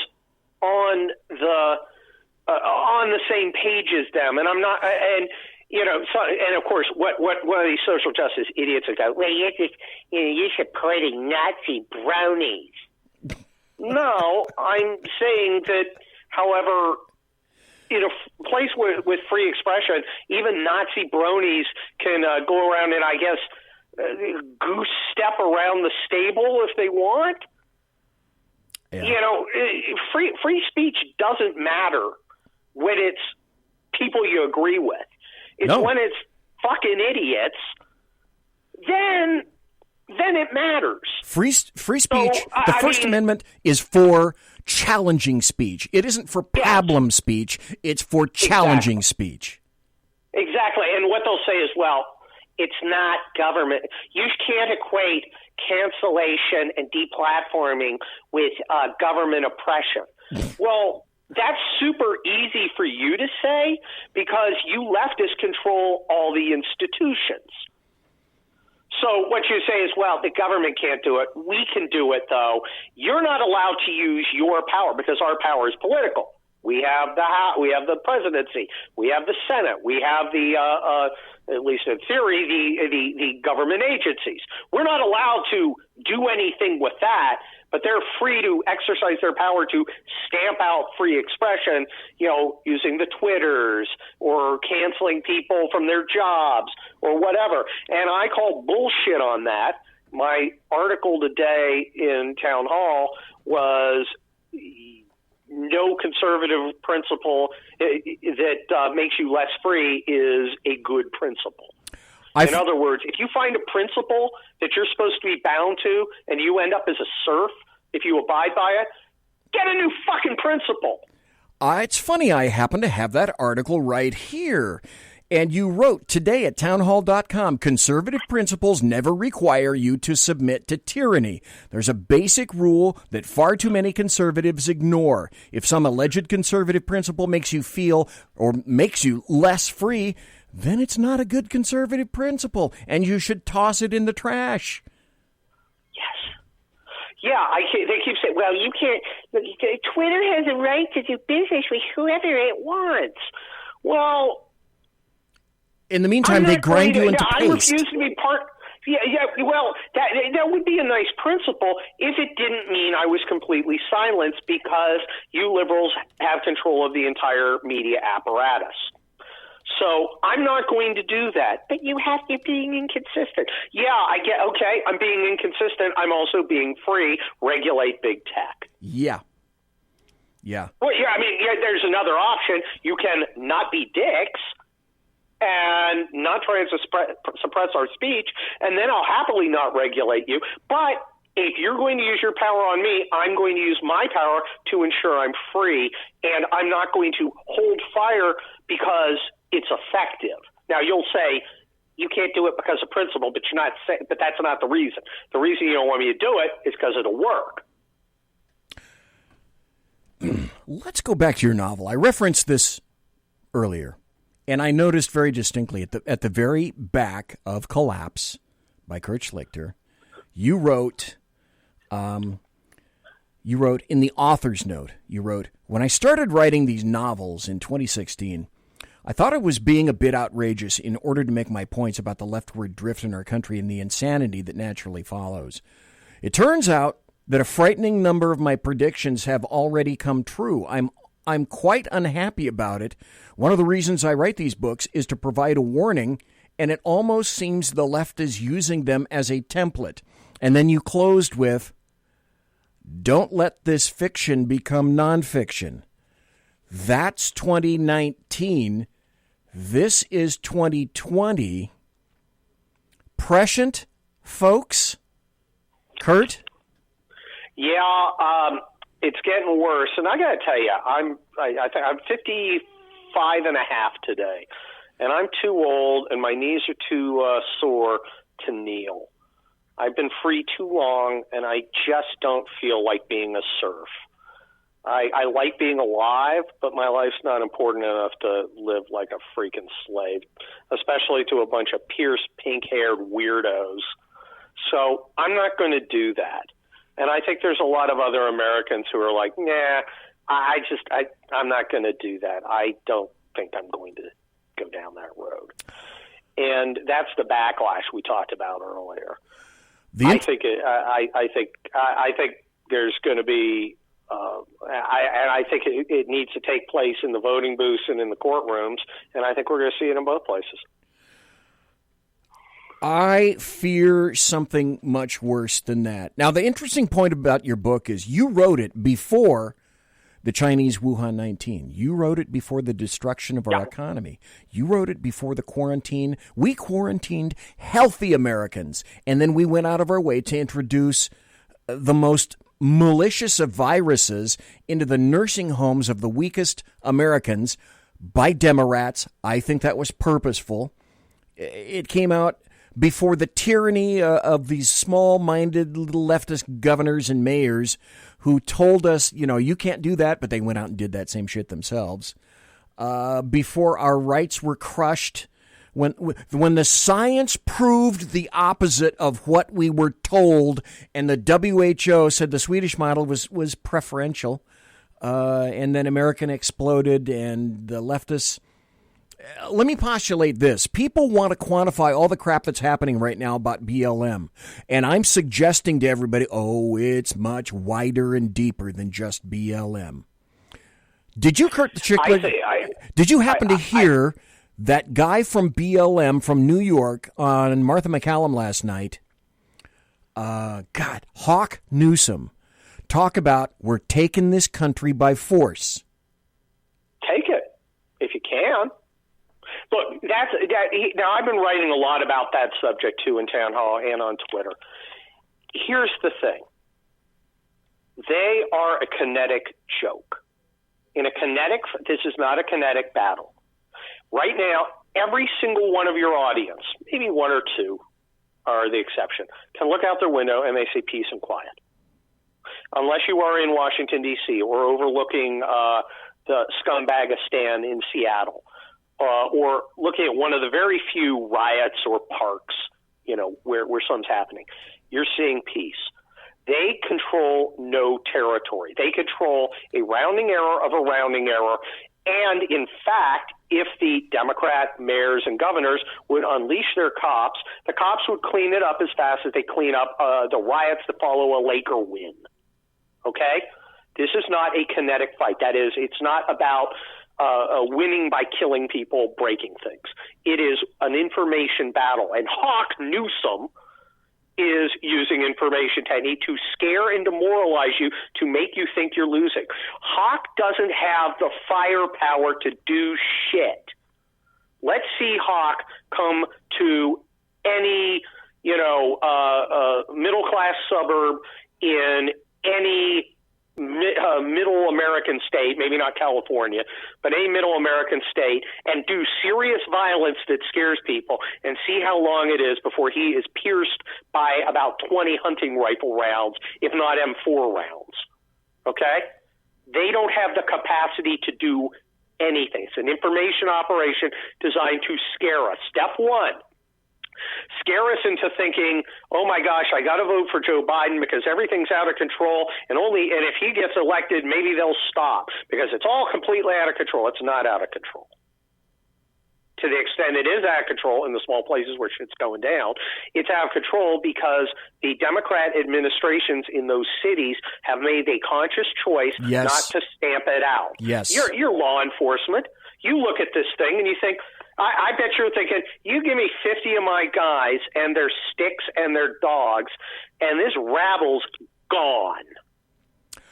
on the same page as them. And I'm not, and of course, what are these social justice idiots that go, well, you're supporting Nazi brownies. No, I'm saying that, however, in a place with free expression, even Nazi bronies can go around and, I guess, goose step around the stable if they want. Yeah. Free speech doesn't matter when it's people you agree with. It's when it's fucking idiots, then then it matters. Free speech, the First Amendment is for challenging speech. It isn't for pablum speech. It's for challenging speech. Exactly. And what they'll say is, well, it's not government. You can't equate cancellation and deplatforming with government oppression. Well, that's super easy for you to say because you leftists control all the institutions. So what you say is, well, the government can't do it. We can do it, though. You're not allowed to use your power because our power is political. We have the House, we have the presidency, we have the Senate, we have the, at least in theory, the government agencies. We're not allowed to do anything with that, but they're free to exercise their power to stamp out free expression, using the Twitters or canceling people from their jobs or whatever. And I call bullshit on that. My article today in Town Hall was no conservative principle that makes you less free is a good principle. In other words, if you find a principle that you're supposed to be bound to and you end up as a serf if you abide by it, get a new fucking principle. It's funny, I happen to have that article right here. And you wrote today at townhall.com, conservative principles never require you to submit to tyranny. There's a basic rule that far too many conservatives ignore. If some alleged conservative principle makes you feel or makes you less free, then it's not a good conservative principle, and you should toss it in the trash. Yes. Yeah, they keep saying, well, you can't, Twitter has a right to do business with whoever it wants. Well, in the meantime, they grind you into paste. I refuse to be part. Yeah. Well, that would be a nice principle if it didn't mean I was completely silenced because you liberals have control of the entire media apparatus. So I'm not going to do that. But you're being inconsistent. Yeah, okay, I'm being inconsistent. I'm also being free. Regulate big tech. Yeah. Well, there's another option. You can not be dicks and not try and suppress our speech, and then I'll happily not regulate you. But if you're going to use your power on me, I'm going to use my power to ensure I'm free, and I'm not going to hold fire because it's effective. Now, you'll say, you can't do it because of principle, but but that's not the reason. The reason you don't want me to do it is because it'll work. Let's go back to your novel. I referenced this earlier. And I noticed very distinctly at the very back of Collapse by KURT SCHLICHTER, you wrote in the author's note, you wrote, when I started writing these novels in 2016, I thought I was being a bit outrageous in order to make my points about the leftward drift in our country and the insanity that naturally follows. It turns out that a frightening number of my predictions have already come true. I'm quite unhappy about it. One of the reasons I write these books is to provide a warning, and it almost seems the left is using them as a template. And then you closed with, don't let this fiction become nonfiction. That's 2019. This is 2020. Prescient, folks? Kurt? Yeah, it's getting worse, and I got to tell you, I'm 55 and a half today, and I'm too old, and my knees are too sore to kneel. I've been free too long, and I just don't feel like being a serf. I like being alive, but my life's not important enough to live like a freaking slave, especially to a bunch of pierced, pink-haired weirdos. So I'm not going to do that. And I think there's a lot of other Americans who are like, nah, I'm not going to do that. I don't think I'm going to go down that road. And that's the backlash we talked about earlier. I think there's going to be, I think it needs to take place in the voting booths and in the courtrooms, and I think we're going to see it in both places. I fear something much worse than that. Now, the interesting point about your book is you wrote it before the Chinese Wuhan 19. You wrote it before the destruction of our economy. You wrote it before the quarantine. We quarantined healthy Americans, and then we went out of our way to introduce the most malicious of viruses into the nursing homes of the weakest Americans by Demorats. I think that was purposeful. It came out before the tyranny of these small-minded little leftist governors and mayors who told us, you can't do that, but they went out and did that same shit themselves. Before our rights were crushed, when the science proved the opposite of what we were told, and the WHO said the Swedish model was preferential, and then American exploded, and the leftists. Let me postulate this. People want to quantify all the crap that's happening right now about BLM. And I'm suggesting to everybody, it's much wider and deeper than just BLM. Did you, KURT Schlichter, did you happen to hear that guy from BLM from New York on Martha McCallum last night? Hawk Newsom, talk about we're taking this country by force. Take it, if you can. Look, now I've been writing a lot about that subject, too, in Town Hall and on Twitter. Here's the thing. They are a kinetic joke. This is not a kinetic battle. Right now, every single one of your audience, maybe one or two are the exception, can look out their window and they say peace and quiet. Unless you are in Washington, D.C., or overlooking the Scumbagistan in Seattle. Or looking at one of the very few riots or parks, where something's happening, you're seeing peace. They control no territory. They control a rounding error of a rounding error. And in fact, if the Democrat mayors and governors would unleash their cops, the cops would clean it up as fast as they clean up the riots that follow a Laker win. Okay? This is not a kinetic fight. That is, it's not about winning by killing people, breaking things. It is an information battle. And Hawk Newsom is using information technique to scare and demoralize you to make you think you're losing. Hawk doesn't have the firepower to do shit. Let's see Hawk come to any, middle-class suburb in any middle American state, maybe not California, but a middle American state, and do serious violence that scares people, and see how long it is before he is pierced by about 20 hunting rifle rounds, if not M4 rounds. Okay? They don't have the capacity to do anything. It's an information operation designed to scare us. Step one. Scare us into thinking, oh my gosh, I got to vote for Joe Biden because everything's out of control, and if he gets elected, maybe they'll stop because it's all completely out of control. It's not out of control. To the extent it is out of control in the small places where shit's going down, it's out of control because the Democrat administrations in those cities have made a conscious choice not to stamp it out. Yes. You're law enforcement. You look at this thing and you think, I bet you're thinking, you give me 50 of my guys and their sticks and their dogs, and this rabble's gone.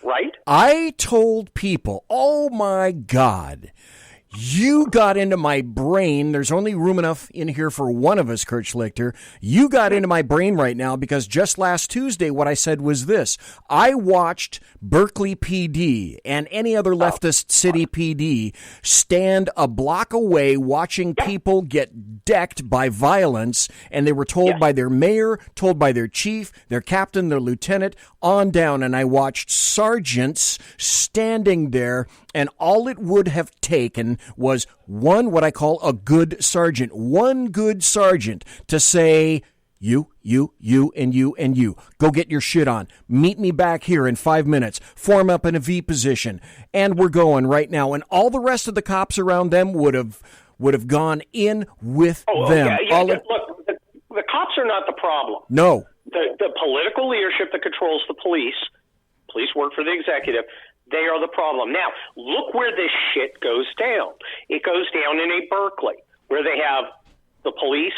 Right? I told people, oh my God, you got into my brain. There's only room enough in here for one of us, KURT Schlichter. You got into my brain right now because just last Tuesday what I said was this. I watched Berkeley PD and any other leftist city PD stand a block away watching people get decked by violence, and they were told by their mayor, told by their chief, their captain, their lieutenant, on down, and I watched sergeants standing there, and all it would have taken was one, what I call a good sergeant, one good sergeant to say, you, and you. Go get your shit on. Meet me back here in 5 minutes. Form up in a V position. And we're going right now. And all the rest of the cops around them would have gone in with them. Look, the cops are not the problem. No. The political leadership that controls the police work for the executive, they are the problem. Now, look where this shit goes down. It goes down in a Berkeley, where they have the police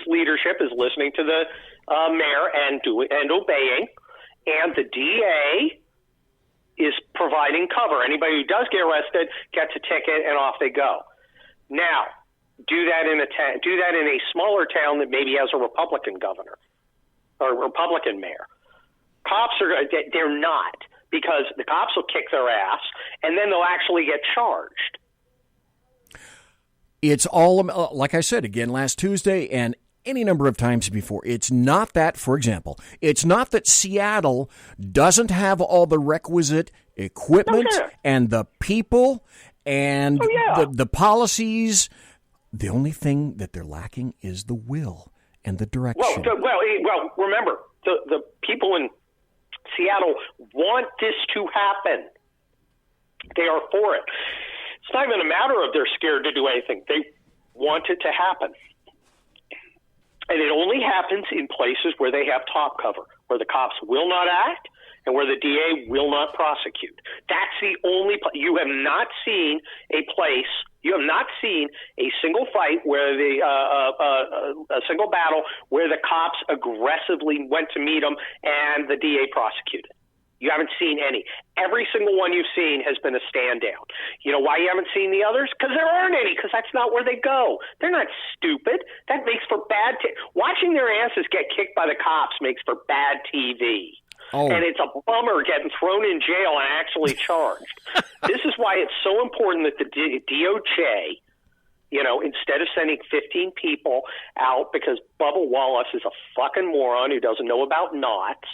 leadership is listening to the mayor and obeying, and the DA is providing cover. Anybody who does get arrested gets a ticket and off they go. Now, do that in a smaller town that maybe has a Republican governor or Republican mayor. Cops they're not, because the cops will kick their ass and then they'll actually get charged. It's all, like I said again last Tuesday and any number of times before, it's not that, for example, it's not that Seattle doesn't have all the requisite equipment and the people and the policies. The only thing that they're lacking is the will and the direction. Well, remember, the people in Seattle want this to happen. They are for it. It's not even a matter of they're scared to do anything. They want it to happen. And it only happens in places where they have top cover, where the cops will not act and where the DA will not prosecute. That's the only place. You have not seen a place, you have not seen a single fight where a single battle where the cops aggressively went to meet them and the DA prosecuted. You haven't seen any. Every single one you've seen has been a stand down. You know why you haven't seen the others? Because there aren't any, because that's not where they go. They're not stupid. That makes for bad watching their asses get kicked by the cops makes for bad TV. Oh. And it's a bummer getting thrown in jail and actually charged. This is why it's so important that the DOJ, instead of sending 15 people out because Bubba Wallace is a fucking moron who doesn't know about knots,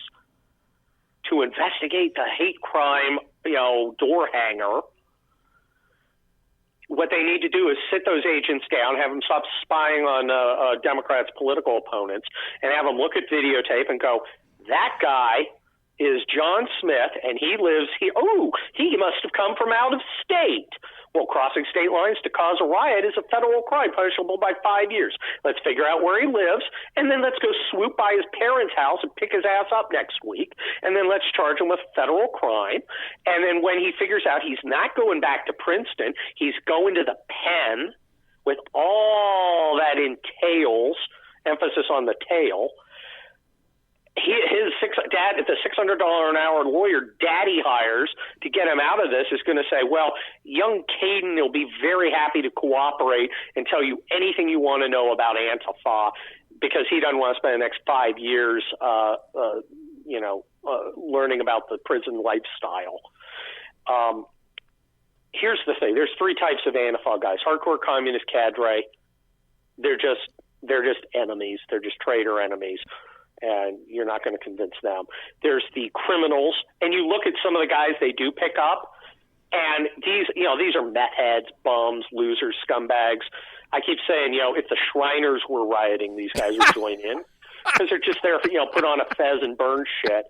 to investigate the hate crime, door hanger. What they need to do is sit those agents down, have them stop spying on Democrats' political opponents, and have them look at videotape and go, that guy is John Smith, and he lives here. Oh, he must have come from out of state. Well, crossing state lines to cause a riot is a federal crime punishable by 5 years. Let's figure out where he lives, and then let's go swoop by his parents' house and pick his ass up next week, and then let's charge him with federal crime. And then when he figures out he's not going back to Princeton, he's going to the pen with all that entails, emphasis on the tail. The $600 an hour lawyer daddy hires to get him out of this is going to say, well, young Caden will be very happy to cooperate and tell you anything you want to know about Antifa because he doesn't want to spend the next 5 years, learning about the prison lifestyle. Here's the thing. There's three types of Antifa guys. Hardcore communist cadre. They're just enemies. They're just traitor enemies. And you're not going to convince them. There's the criminals, and you look at some of the guys they do pick up, and these are meth heads, bums, losers, scumbags. I keep saying, if the Shriners were rioting, these guys would join in because they're just there for, put on a fez and burn shit.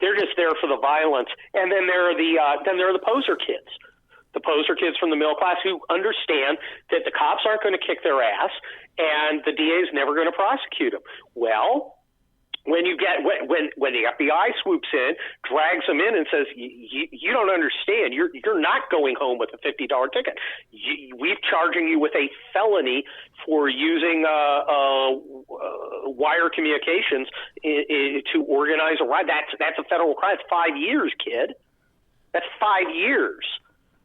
They're just there for the violence. And then there are the poser kids. The poser kids from the middle class who understand that the cops aren't going to kick their ass and the DA is never going to prosecute them. Well, when the FBI swoops in, drags them in, and says, "You don't understand. You're not going home with a $50 ticket. We're charging you with a felony for using wire communications to organize a riot. That's a federal crime. It's 5 years, kid. That's 5 years.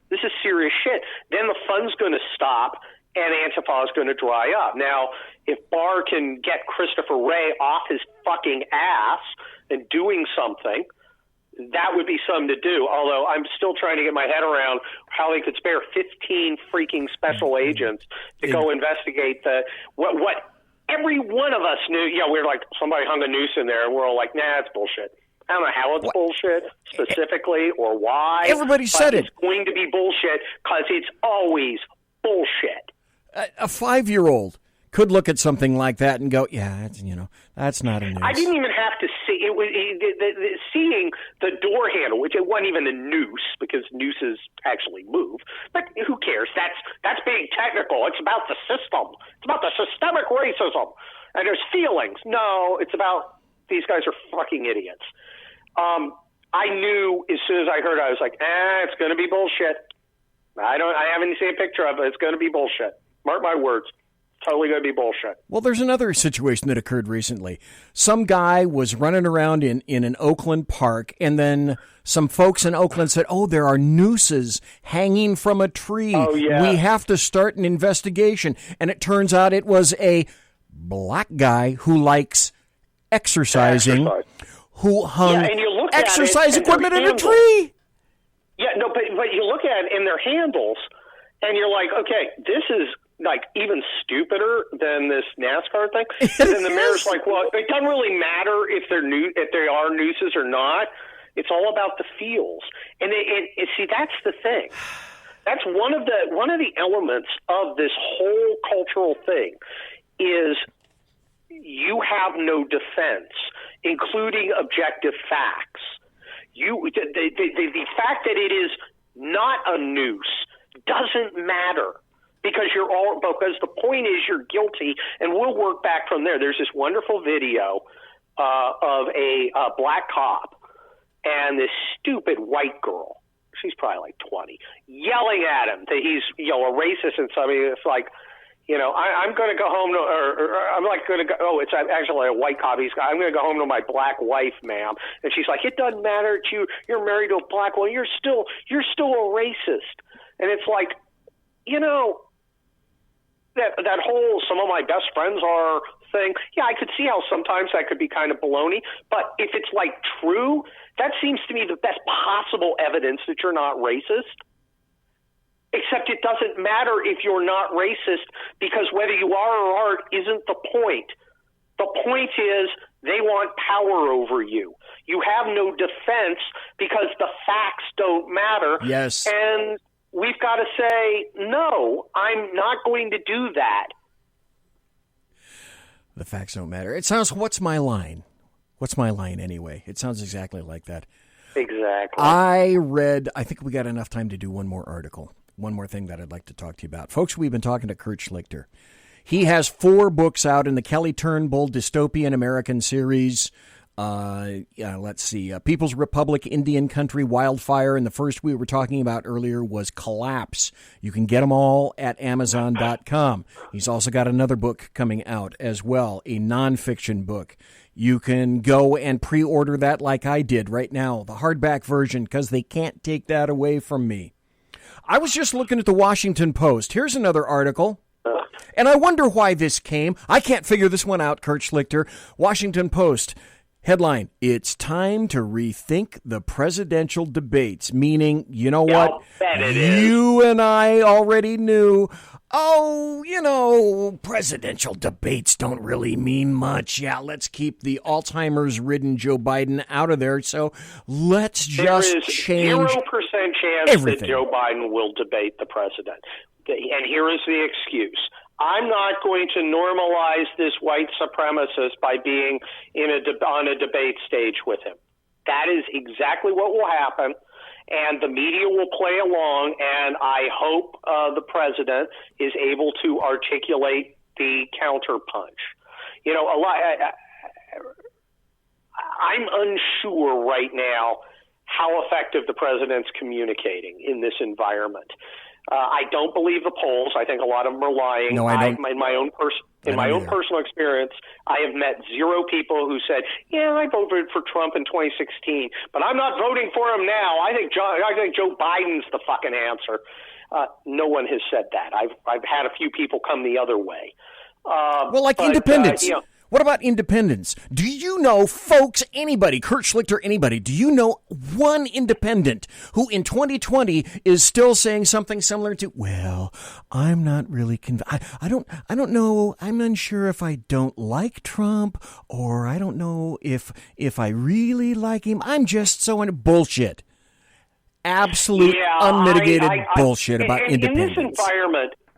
This is serious shit. Then the fun's going to stop." And Antifa is going to dry up. Now, if Barr can get Christopher Wray off his fucking ass and doing something, that would be something to do. Although I'm still trying to get my head around how they could spare 15 freaking special agents to go investigate what every one of us knew. We're like, somebody hung a noose in there, and we're all like, nah, it's bullshit. I don't know how it's bullshit specifically or why. Everybody said it. It's going to be bullshit because it's always bullshit. A 5-year-old could look at something like that and go, yeah, that's not a noose. I didn't even have to see it. Seeing the door handle, which it wasn't even a noose because nooses actually move. But who cares? That's being technical. It's about the system. It's about the systemic racism. And there's feelings. No, it's about these guys are fucking idiots. I knew as soon as I heard it, I was like, it's going to be bullshit. I haven't seen a picture of it. It's going to be bullshit. Mark my words. totally going to be bullshit. Well, there's another situation that occurred recently. Some guy was running around in an Oakland park, and then some folks in Oakland said, oh, there are nooses hanging from a tree. Oh, yeah. We have to start an investigation. And it turns out it was a black guy who likes exercising, who hung and you look exercise at it, equipment in a handles. tree. Yeah, no, but you look at it in their handles, and you're like, okay, this is like even stupider than this NASCAR thing. And then the mayor's like, well, it doesn't really matter if they are nooses or not. It's all about the feels. And it see, that's the thing. That's one of the elements of this whole cultural thing is you have no defense, including objective facts. The fact that it is not a noose doesn't matter because the point is you're guilty, and we'll work back from there. There's this wonderful video of a black cop and this stupid white girl. She's probably like 20, yelling at him that he's a racist and something. It's like, I'm going to go home to, or I'm like going to go. Oh, it's actually a white cop. I'm going to go home to my black wife, ma'am. And she's like, it doesn't matter. You're married to a black woman. You're still a racist. And it's like, that whole some of my best friends are thing. Yeah, I could see how sometimes that could be kind of baloney. But if it's like true, that seems to me the best possible evidence that you're not racist. Except it doesn't matter if you're not racist because whether you are or aren't isn't the point. The point is they want power over you. You have no defense because the facts don't matter. Yes. And we've got to say, no, I'm not going to do that. The facts don't matter. It sounds, what's my line? What's my line anyway? It sounds exactly like that. Exactly. I think we got enough time to do one more article. One more thing that I'd like to talk to you about. Folks, we've been talking to KURT SCHLICHTER. He has 4 books out in the Kelly Turnbull Dystopian American series. Let's see. People's Republic, Indian Country, Wildfire, and the first we were talking about earlier was Collapse. You can get them all at Amazon.com. He's also got another book coming out as well, a nonfiction book. You can go and pre-order that like I did right now, the hardback version, because they can't take that away from me. I was just looking at the Washington Post. Here's another article. And I wonder why this came. I can't figure this one out, KURT SCHLICHTER. Washington Post. Headline, it's time to rethink the presidential debates, meaning, you know what? You and I already knew, presidential debates don't really mean much. Yeah, let's keep the Alzheimer's-ridden Joe Biden out of there, so let's just change There is 0% chance everything. that Joe Biden will debate the president. And here is the excuse. I'm not going to normalize this white supremacist by being on a debate stage with him. That is exactly what will happen, and the media will play along, and I hope the president is able to articulate the counterpunch. I'm unsure right now how effective the president's communicating in this environment. I don't believe the polls. I think a lot of them are lying. No, I don't. In my own personal experience, I have met 0 people who said, "Yeah, I voted for Trump in 2016, but I'm not voting for him now. I think Joe Biden's the fucking answer." No one has said that. I've had a few people come the other way. Independents. What about independents? Do you know, folks, anybody, KURT SCHLICHTER, anybody, do you know one independent who in 2020 is still saying something similar to, well, I'm not really I don't know, I'm unsure if I don't like Trump, or I don't know if I really like him, I'm just so in bullshit. Absolute unmitigated bullshit about independence.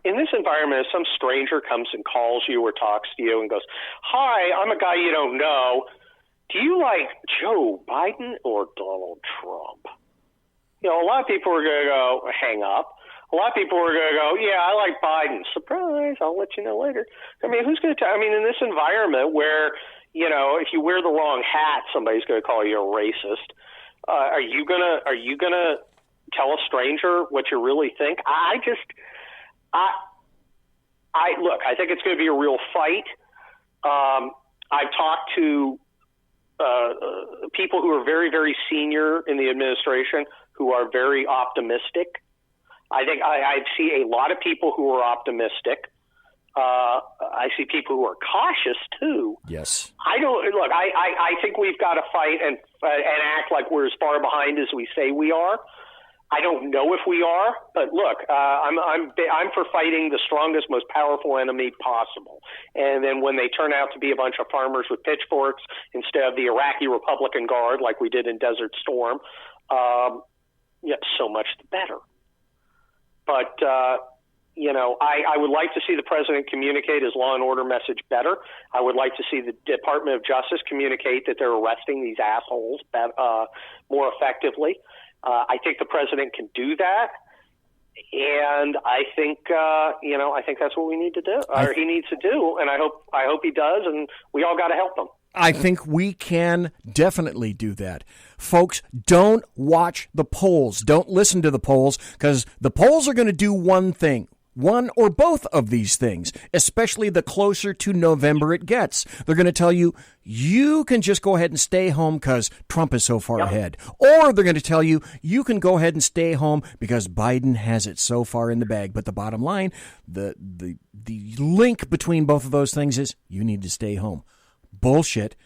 In this environment, if some stranger comes and calls you or talks to you and goes, "Hi, I'm a guy you don't know. Do you like Joe Biden or Donald Trump?" A lot of people are going to go, hang up. A lot of people are going to go, "Yeah, I like Biden." Surprise, I'll let you know later. I mean, who's going to in this environment where, if you wear the wrong hat, somebody's going to call you a racist. Are you gonna I think it's going to be a real fight. I've talked to people who are very, very senior in the administration who are very optimistic. I think I see a lot of people who are optimistic. I see people who are cautious too. Yes. I think we've got to fight and act like we're as far behind as we say we are. I don't know if we are, but look, I'm for fighting the strongest, most powerful enemy possible. And then when they turn out to be a bunch of farmers with pitchforks instead of the Iraqi Republican Guard, like we did in Desert Storm, so much the better. But I would like to see the president communicate his law and order message better. I would like to see the Department of Justice communicate that they're arresting these assholes more effectively. I think the president can do that, and I think I think that's what we need to do, or he needs to do, and I hope he does, and we all got to help him. I think we can definitely do that. Folks, don't watch the polls. Don't listen to the polls, because the polls are going to do one thing. One or both of these things, especially the closer to November it gets. They're going to tell you, you can just go ahead and stay home because Trump is so far ahead. Or they're going to tell you, you can go ahead and stay home because Biden has it so far in the bag. But the bottom line, the link between both of those things is you need to stay home. Bullshit.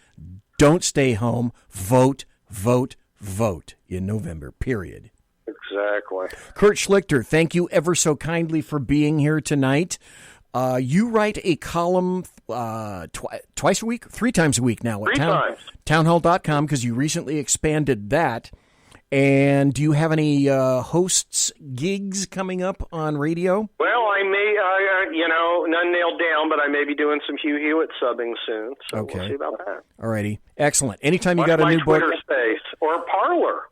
Don't stay home. Vote, vote, vote in November, period. Exactly. KURT SCHLICHTER, thank you ever so kindly for being here tonight. You write a column twice a week, 3 times a week now at townhall.com, because you recently expanded that. And do you have any hosts gigs coming up on radio? Well, I may, none nailed down, but I may be doing some Hugh Hewitt subbing soon. So okay. We'll see about that. All righty. Excellent. Anytime you got a new book. Twitter space or Parler.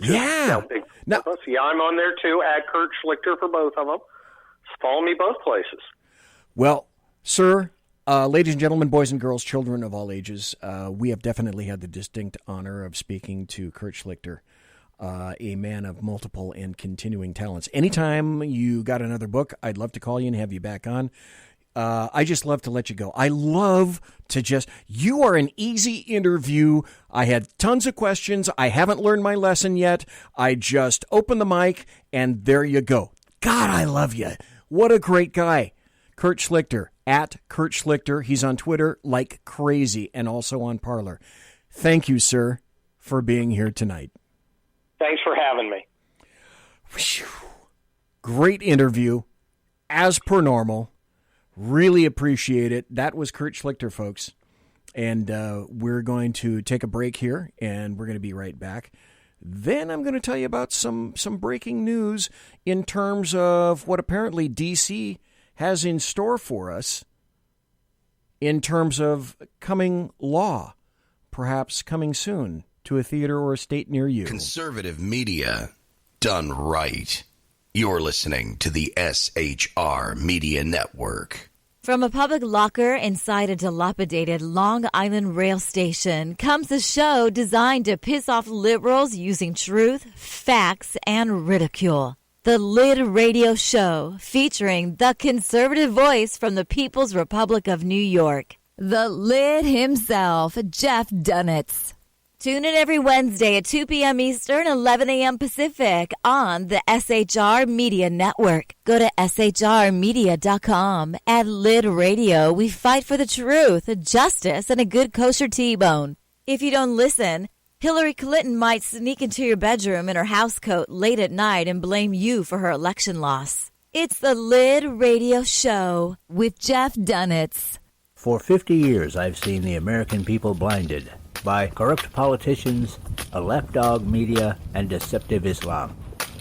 Yeah. Now, I'm on there too, at KURT SCHLICHTER for both of them. Follow me both places. Well, sir, ladies and gentlemen, boys and girls, children of all ages, we have definitely had the distinct honor of speaking to KURT SCHLICHTER, a man of multiple and continuing talents. Anytime you got another book, I'd love to call you and have you back on. I just love to let you go. I love to you are an easy interview. I had tons of questions. I haven't learned my lesson yet. I just open the mic and there you go. God, I love you. What a great guy. KURT SCHLICHTER, at KURT SCHLICHTER. He's on Twitter like crazy and also on Parler. Thank you, sir, for being here tonight. Thanks for having me. Great interview, as per normal. Really appreciate it. That was KURT SCHLICHTER, folks. And we're going to take a break here, and we're going to be right back. Then I'm going to tell you about some breaking news in terms of what apparently D.C. has in store for us in terms of coming law, perhaps coming soon to a theater or a state near you. Conservative media done right. You're listening to the SHR Media Network. From a public locker inside a dilapidated Long Island rail station comes a show designed to piss off liberals using truth, facts, and ridicule. The Lid Radio Show, featuring the conservative voice from the People's Republic of New York, the Lid himself, Jeff Dunetz. Tune in every Wednesday at 2 p.m. Eastern, 11 a.m. Pacific on the SHR Media Network. Go to shrmedia.com. At Lid Radio, we fight for the truth, justice, and a good kosher T-bone. If you don't listen, Hillary Clinton might sneak into your bedroom in her housecoat late at night and blame you for her election loss. It's the Lid Radio Show with Jeff Dunetz. For 50 years, I've seen the American people blinded by corrupt politicians, a lapdog media, and deceptive Islam.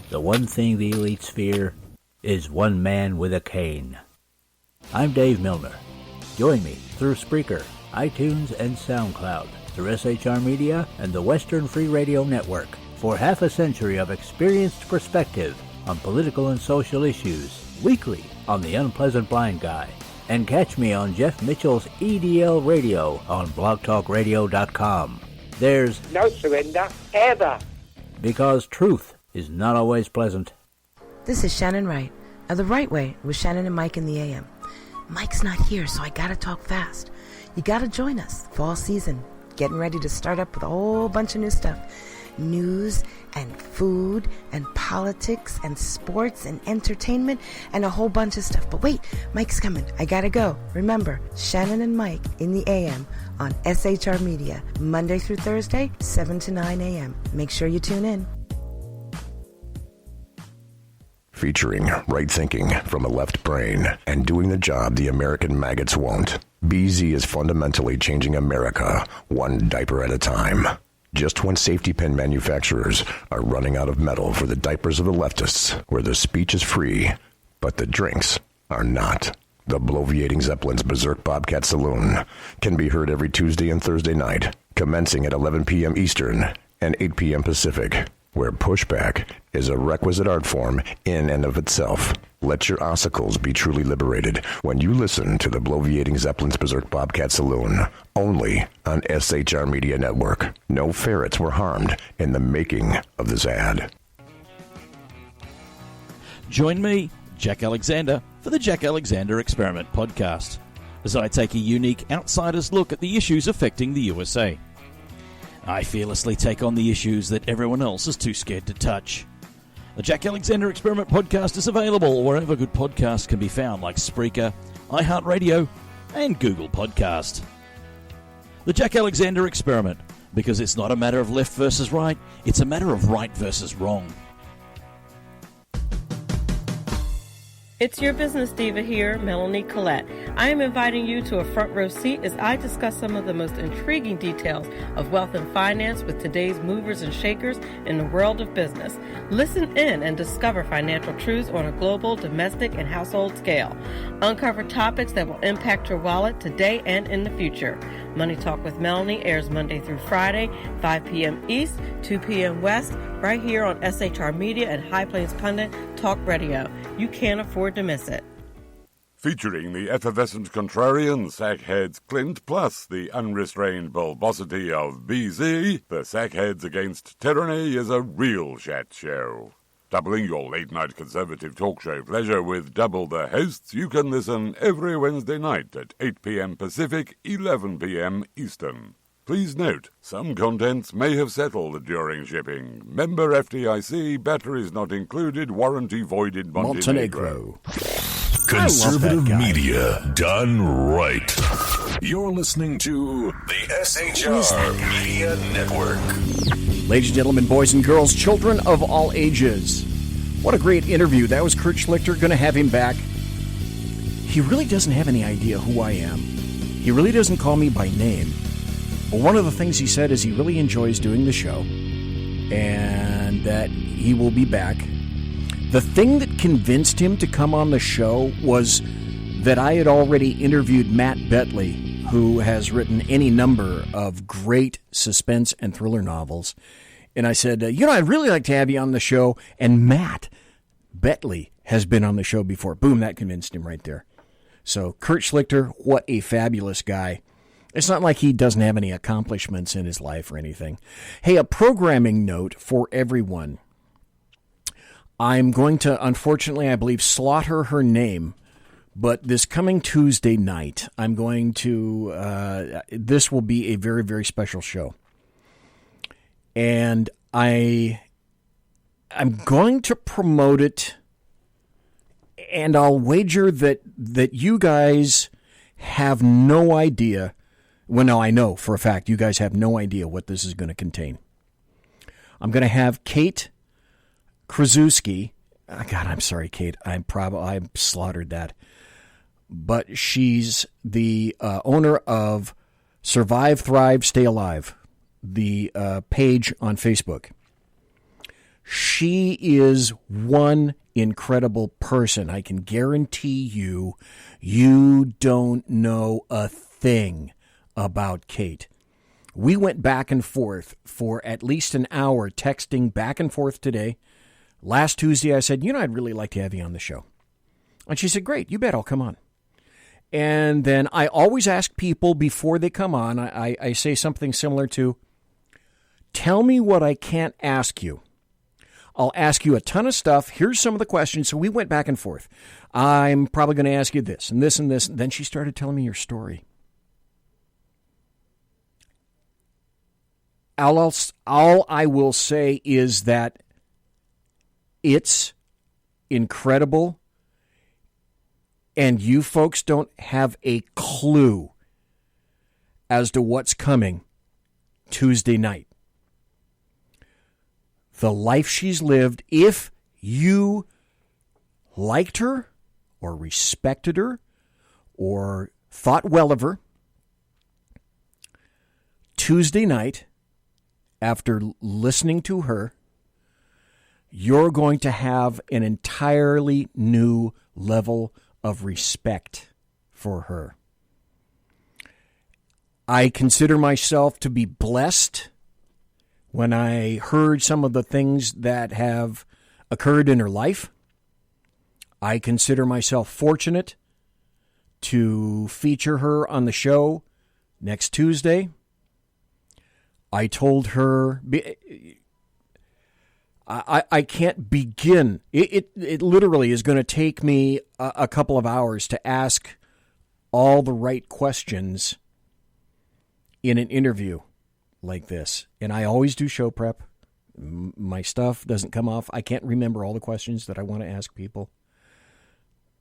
The one thing the elites fear is one man with a cane. I'm Dave Milner. Join me through Spreaker, iTunes, and SoundCloud, through SHR Media and the Western Free Radio Network, for half a century of experienced perspective on political and social issues, weekly on The Unpleasant Blind Guy. And catch me on Jeff Mitchell's EDL Radio on blogtalkradio.com. There's no surrender, ever. Because truth is not always pleasant. This is Shannon Wright of The Right Way with Shannon and Mike in the AM. Mike's not here, so I gotta talk fast. You gotta join us. Fall season. Getting ready to start up with a whole bunch of new stuff. News and food and politics and sports and entertainment and a whole bunch of stuff. But wait, Mike's coming. I gotta go. Remember, Shannon and Mike in the AM on SHR Media, Monday through Thursday, 7 to 9 a.m. Make sure you tune in. Featuring right thinking from a left brain and doing the job the American maggots won't. BZ is fundamentally changing America one diaper at a time. Just when safety pin manufacturers are running out of metal for the diapers of the leftists, where the speech is free, but the drinks are not. The bloviating Zeppelin's Berserk Bobcat Saloon can be heard every Tuesday and Thursday night, commencing at 11 p.m. Eastern and 8 p.m. Pacific, where pushback is a requisite art form in and of itself. Let your ossicles be truly liberated when you listen to the bloviating Zeppelin's Berserk Bobcat Saloon, only on SHR Media Network. No ferrets were harmed in the making of this ad. Join me, Jack Alexander, for the Jack Alexander Experiment podcast, as I take a unique outsider's look at the issues affecting the USA. I fearlessly take on the issues that everyone else is too scared to touch. The Jack Alexander Experiment podcast is available wherever good podcasts can be found, like Spreaker, iHeartRadio, and Google Podcast. The Jack Alexander Experiment, because it's not a matter of left versus right, it's a matter of right versus wrong. It's your business diva here, Melanie Collette. I am inviting you to a front row seat as I discuss some of the most intriguing details of wealth and finance with today's movers and shakers in the world of business. Listen in and discover financial truths on a global, domestic, and household scale. Uncover topics that will impact your wallet today and in the future. Money Talk with Melanie airs Monday through Friday, 5 p.m. East, 2 p.m. West, right here on SHR Media and High Plains Pundit Talk Radio. You can't afford to miss it. Featuring the effervescent contrarian Sackheads Clint, plus the unrestrained bulbosity of BZ, the Sackheads Against Tyranny is a real chat show. Doubling your late-night conservative talk show pleasure with double the hosts, you can listen every Wednesday night at 8 p.m. Pacific, 11 p.m. Eastern. Please note, some contents may have settled during shipping. Member FDIC, batteries not included, warranty voided, Montenegro. Conservative media done right. You're listening to the SHR Media Network. Ladies and gentlemen, boys and girls, children of all ages. What a great interview. That was KURT SCHLICHTER. Going to have him back. He really doesn't have any idea who I am. He really doesn't call me by name. But one of the things he said is he really enjoys doing the show and that he will be back. The thing that convinced him to come on the show was that I had already interviewed Matt Bentley, who has written any number of great suspense and thriller novels. And I said, I'd really like to have you on the show. And Matt Bentley has been on the show before. Boom, that convinced him right there. So KURT SCHLICHTER, what a fabulous guy. It's not like he doesn't have any accomplishments in his life or anything. Hey, a programming note for everyone. I'm going to, unfortunately, I believe, slaughter her name. But this coming Tuesday night, I'm going to, this will be a very, very special show. And I'm going to promote it, and I'll wager that you guys have no idea. Well, no, I know for a fact you guys have no idea what this is going to contain. I'm going to have Kate Krasuski. Oh, God, I'm sorry, Kate. I slaughtered that. But she's the owner of Survive, Thrive, Stay Alive, the page on Facebook. She is one incredible person. I can guarantee you don't know a thing about Kate. We went back and forth for at least an hour, texting back and forth today. Last Tuesday, I said, I'd really like to have you on the show. And she said, great, you bet, I'll come on. And then I always ask people before they come on, I say something similar to, tell me what I can't ask you. I'll ask you a ton of stuff. Here's some of the questions. So we went back and forth. I'm probably going to ask you this and this and this. Then she started telling me your story. All I will say is that it's incredible, and you folks don't have a clue as to what's coming Tuesday night. The life she's lived, if you liked her or respected her or thought well of her, Tuesday night, after listening to her, you're going to have an entirely new level of respect for her. I consider myself to be blessed when I heard some of the things that have occurred in her life. I consider myself fortunate to feature her on the show next Tuesday. I told her, I can't begin. It literally is going to take me a couple of hours to ask all the right questions in an interview like this. And I always do show prep. My stuff doesn't come off. I can't remember all the questions that I want to ask people.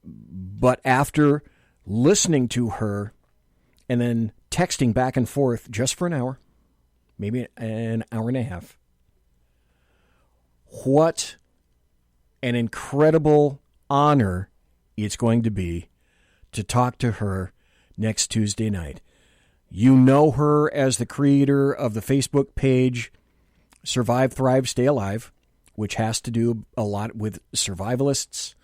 But after listening to her and then texting back and forth just for an hour, maybe an hour and a half, what an incredible honor it's going to be to talk to her next Tuesday night. You know her as the creator of the Facebook page Survive, Thrive, Stay Alive, which has to do a lot with survivalists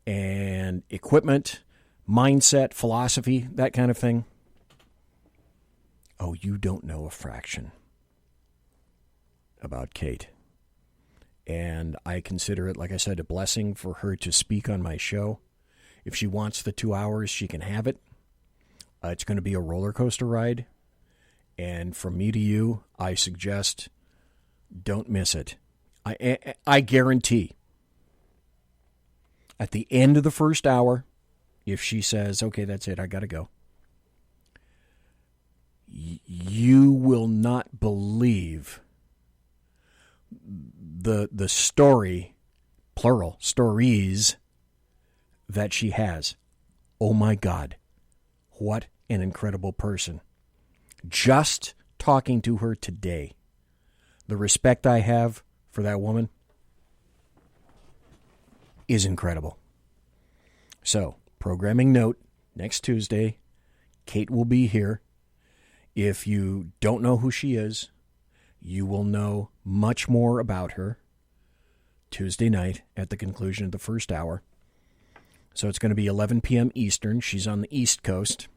and equipment, mindset, philosophy, that kind of thing. Oh, you don't know a fraction about Kate. And I consider it, like I said, a blessing for her to speak on my show. If she wants the 2 hours, she can have it. It's going to be a roller coaster ride. And from me to you, I suggest don't miss it. I guarantee at the end of the first hour, if she says, okay, that's it, I got to go, you will not believe the story, plural, stories that she has. Oh my God, what an incredible person. Just talking to her today, the respect I have for that woman is incredible. So, programming note, next Tuesday, Kate will be here. If you don't know who she is, you will know much more about her Tuesday night at the conclusion of the first hour. So it's going to be 11 p.m. Eastern. She's on the East Coast.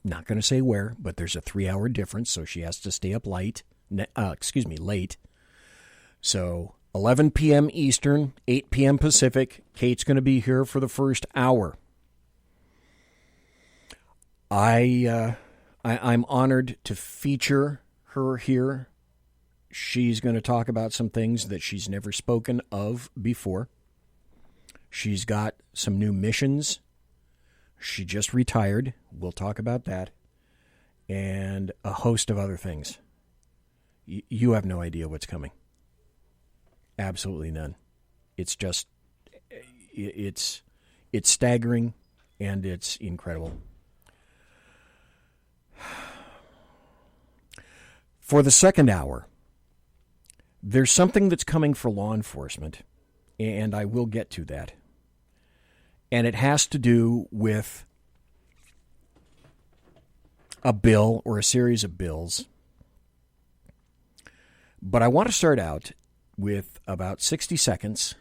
Not going to say where, but there's a 3-hour difference, so she has to stay up late. So 11 p.m. Eastern, 8 p.m. Pacific. Kate's going to be here for the first hour. I'm honored to feature her here. She's going to talk about some things that she's never spoken of before. She's got some new missions. She just retired. We'll talk about that. And a host of other things. You have no idea what's coming. Absolutely none. It's just, it's staggering and it's incredible. For the second hour, there's something that's coming for law enforcement, and I will get to that. And it has to do with a bill or a series of bills. But I want to start out with about 60 seconds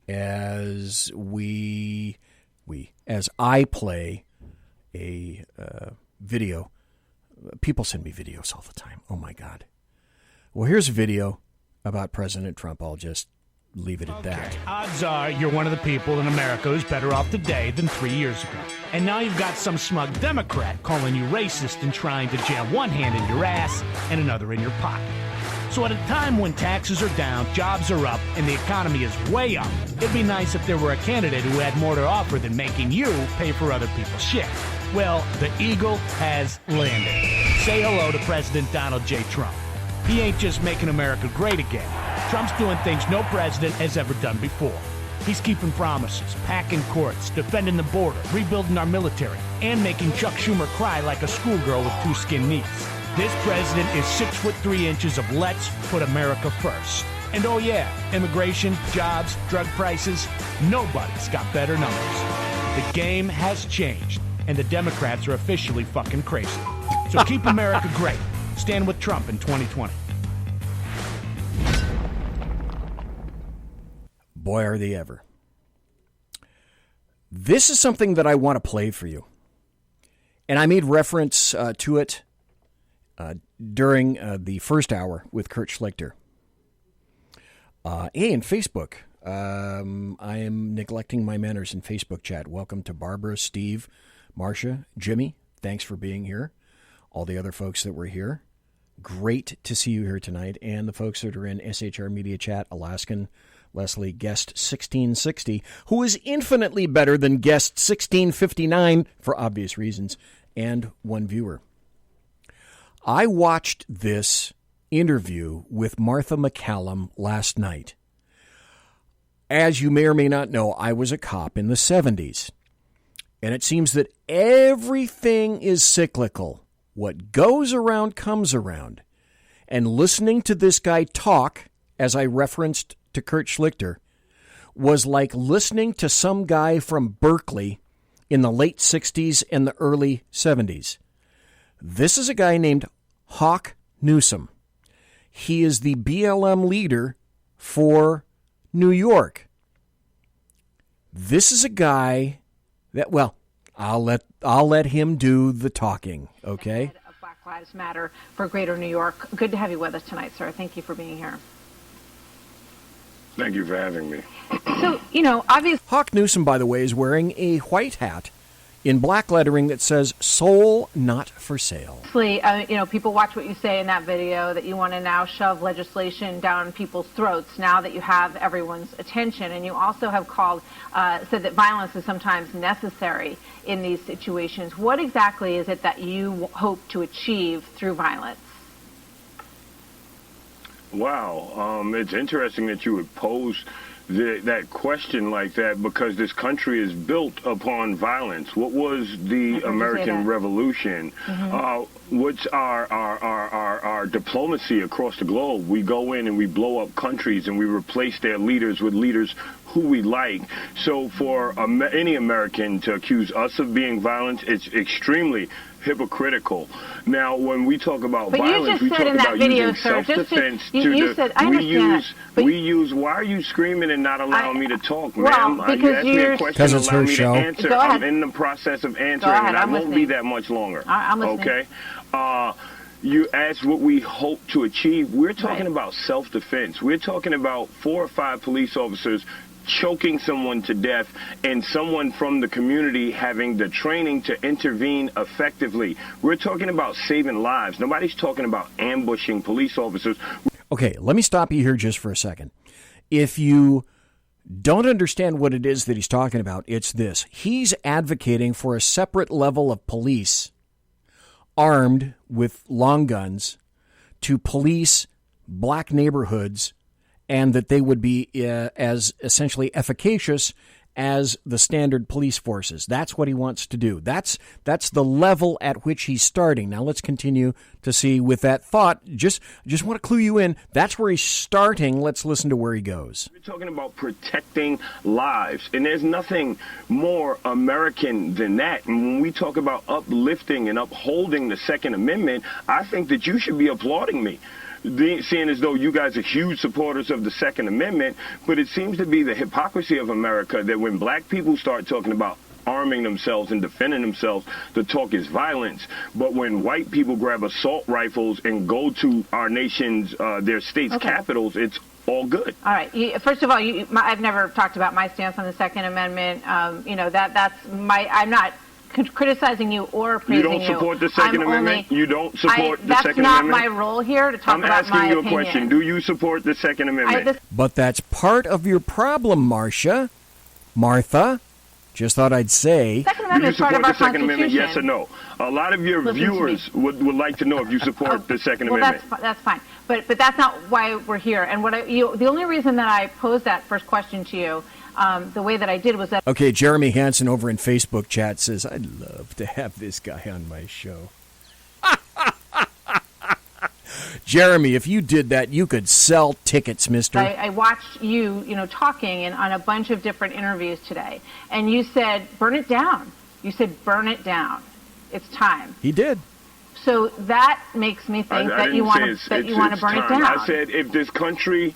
as as I play a video. People send me videos all the time. Oh, my God. Well, here's a video about President Trump. I'll just leave it at that. Odds are you're one of the people in America who's better off today than 3 years ago. And now you've got some smug Democrat calling you racist and trying to jam one hand in your ass and another in your pocket. So at a time when taxes are down, jobs are up, and the economy is way up, it'd be nice if there were a candidate who had more to offer than making you pay for other people's shit. Well, the Eagle has landed. Say hello to President Donald J. Trump. He ain't just making America great again. Trump's doing things no president has ever done before. He's keeping promises, packing courts, defending the border, rebuilding our military, and making Chuck Schumer cry like a schoolgirl with two skin knees. This president is 6'3" of let's put America first. And oh yeah, immigration, jobs, drug prices, nobody's got better numbers. The game has changed, and the Democrats are officially fucking crazy. So keep America great. Stand with Trump in 2020. Boy, are they ever. This is something that I want to play for you. And I made reference to it during the first hour with KURT SCHLICHTER. Hey, in Facebook, I am neglecting my manners in Facebook chat. Welcome to Barbara, Steve, Marcia, Jimmy. Thanks for being here. All the other folks that were here. Great to see you here tonight. And the folks that are in SHR Media chat, Alaskan Leslie, guest 1660, who is infinitely better than guest 1659 for obvious reasons, and one viewer. I watched this interview with Martha McCallum last night. As you may or may not know, I was a cop in the 70s, and it seems that everything is cyclical. What goes around comes around. And listening to this guy talk, as I referenced to KURT SCHLICHTER, was like listening to some guy from Berkeley in the late 60s and the early 70s. This is a guy named Hawk Newsom. He is the BLM leader for New York. This is a guy that, well, I'll let him do the talking, okay? Black Lives Matter for Greater New York. Good to have you with us tonight, sir. Thank you for being here. Thank you for having me. So, obviously... Hawk Newsom, by the way, is wearing a white hat in black lettering that says, "Soul not for sale." People watch what you say in that video, that you want to now shove legislation down people's throats now that you have everyone's attention. And you also have said that violence is sometimes necessary in these situations. What exactly is it that you hope to achieve through violence? Wow. It's interesting that you would pose that question like that, because this country is built upon violence. What was the American Revolution? Mm-hmm. What's our diplomacy across the globe? We go in and we blow up countries and we replace their leaders with leaders who we like. So for any American to accuse us of being violent, it's extremely hypocritical. Now, when we talk about violence, we talk about using self-defense. Why are you screaming and not allowing me to talk, ma'am? You asked me a question, allow me to answer. I'm in the process of answering, and I won't be that much longer. I'm listening. Okay? You asked what we hope to achieve. We're talking about self-defense. We're talking about 4 or 5 police officers choking someone to death and someone from the community having the training to intervene effectively. We're talking about saving lives. Nobody's talking about ambushing police officers. Okay, let me stop you here just for a second. If you don't understand what it is that he's talking about, it's this. He's advocating for a separate level of police armed with long guns to police black neighborhoods, and that they would be as essentially efficacious as the standard police forces. That's what he wants to do. That's the level at which he's starting. Now let's continue to see with that thought. Just want to clue you in. That's where he's starting. Let's listen to where he goes. We're talking about protecting lives, and there's nothing more American than that. And when we talk about uplifting and upholding the Second Amendment, I think that you should be applauding me. Seeing as though you guys are huge supporters of the Second Amendment, but it seems to be the hypocrisy of America that when black people start talking about arming themselves and defending themselves, the talk is violence. But when white people grab assault rifles and go to our nation's, their state's capitals, it's all good. All right. First of all, I've never talked about my stance on the Second Amendment. I'm not criticizing you or praising you. You don't support the Second Amendment? You don't support the Second Amendment? That's not my role here to talk about my opinion. I'm asking you a question. Do you support the Second Amendment? But that's part of your problem, Martha. Just thought I'd say. Second Amendment is part of our Constitution. Do you support the Second Amendment, Constitution. yes or no? A lot of your viewers would like to know if you support the Second Amendment. That's fine. But that's not why we're here. And the only reason that I posed that first question to you, the way that I did was that. Okay, Jeremy Hansen over in Facebook chat says, I'd love to have this guy on my show. Jeremy, if you did that, you could sell tickets, mister. I watched you, talking on a bunch of different interviews today, and you said, burn it down. You said, burn it down. It's time. He did. So that makes me think that you want to burn it down. I said, if this country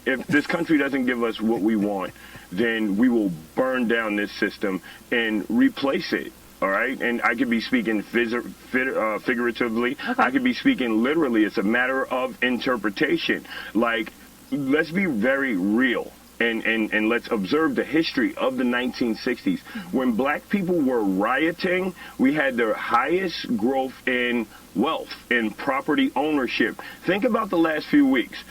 doesn't give us what we want, then we will burn down this system and replace it. All right, and I could be speaking figuratively. Okay. I could be speaking literally. It's a matter of interpretation. Like, let's be very real and let's observe the history of the 1960s. When black people were rioting, we had the highest growth in wealth and property ownership. Think about the last few weeks.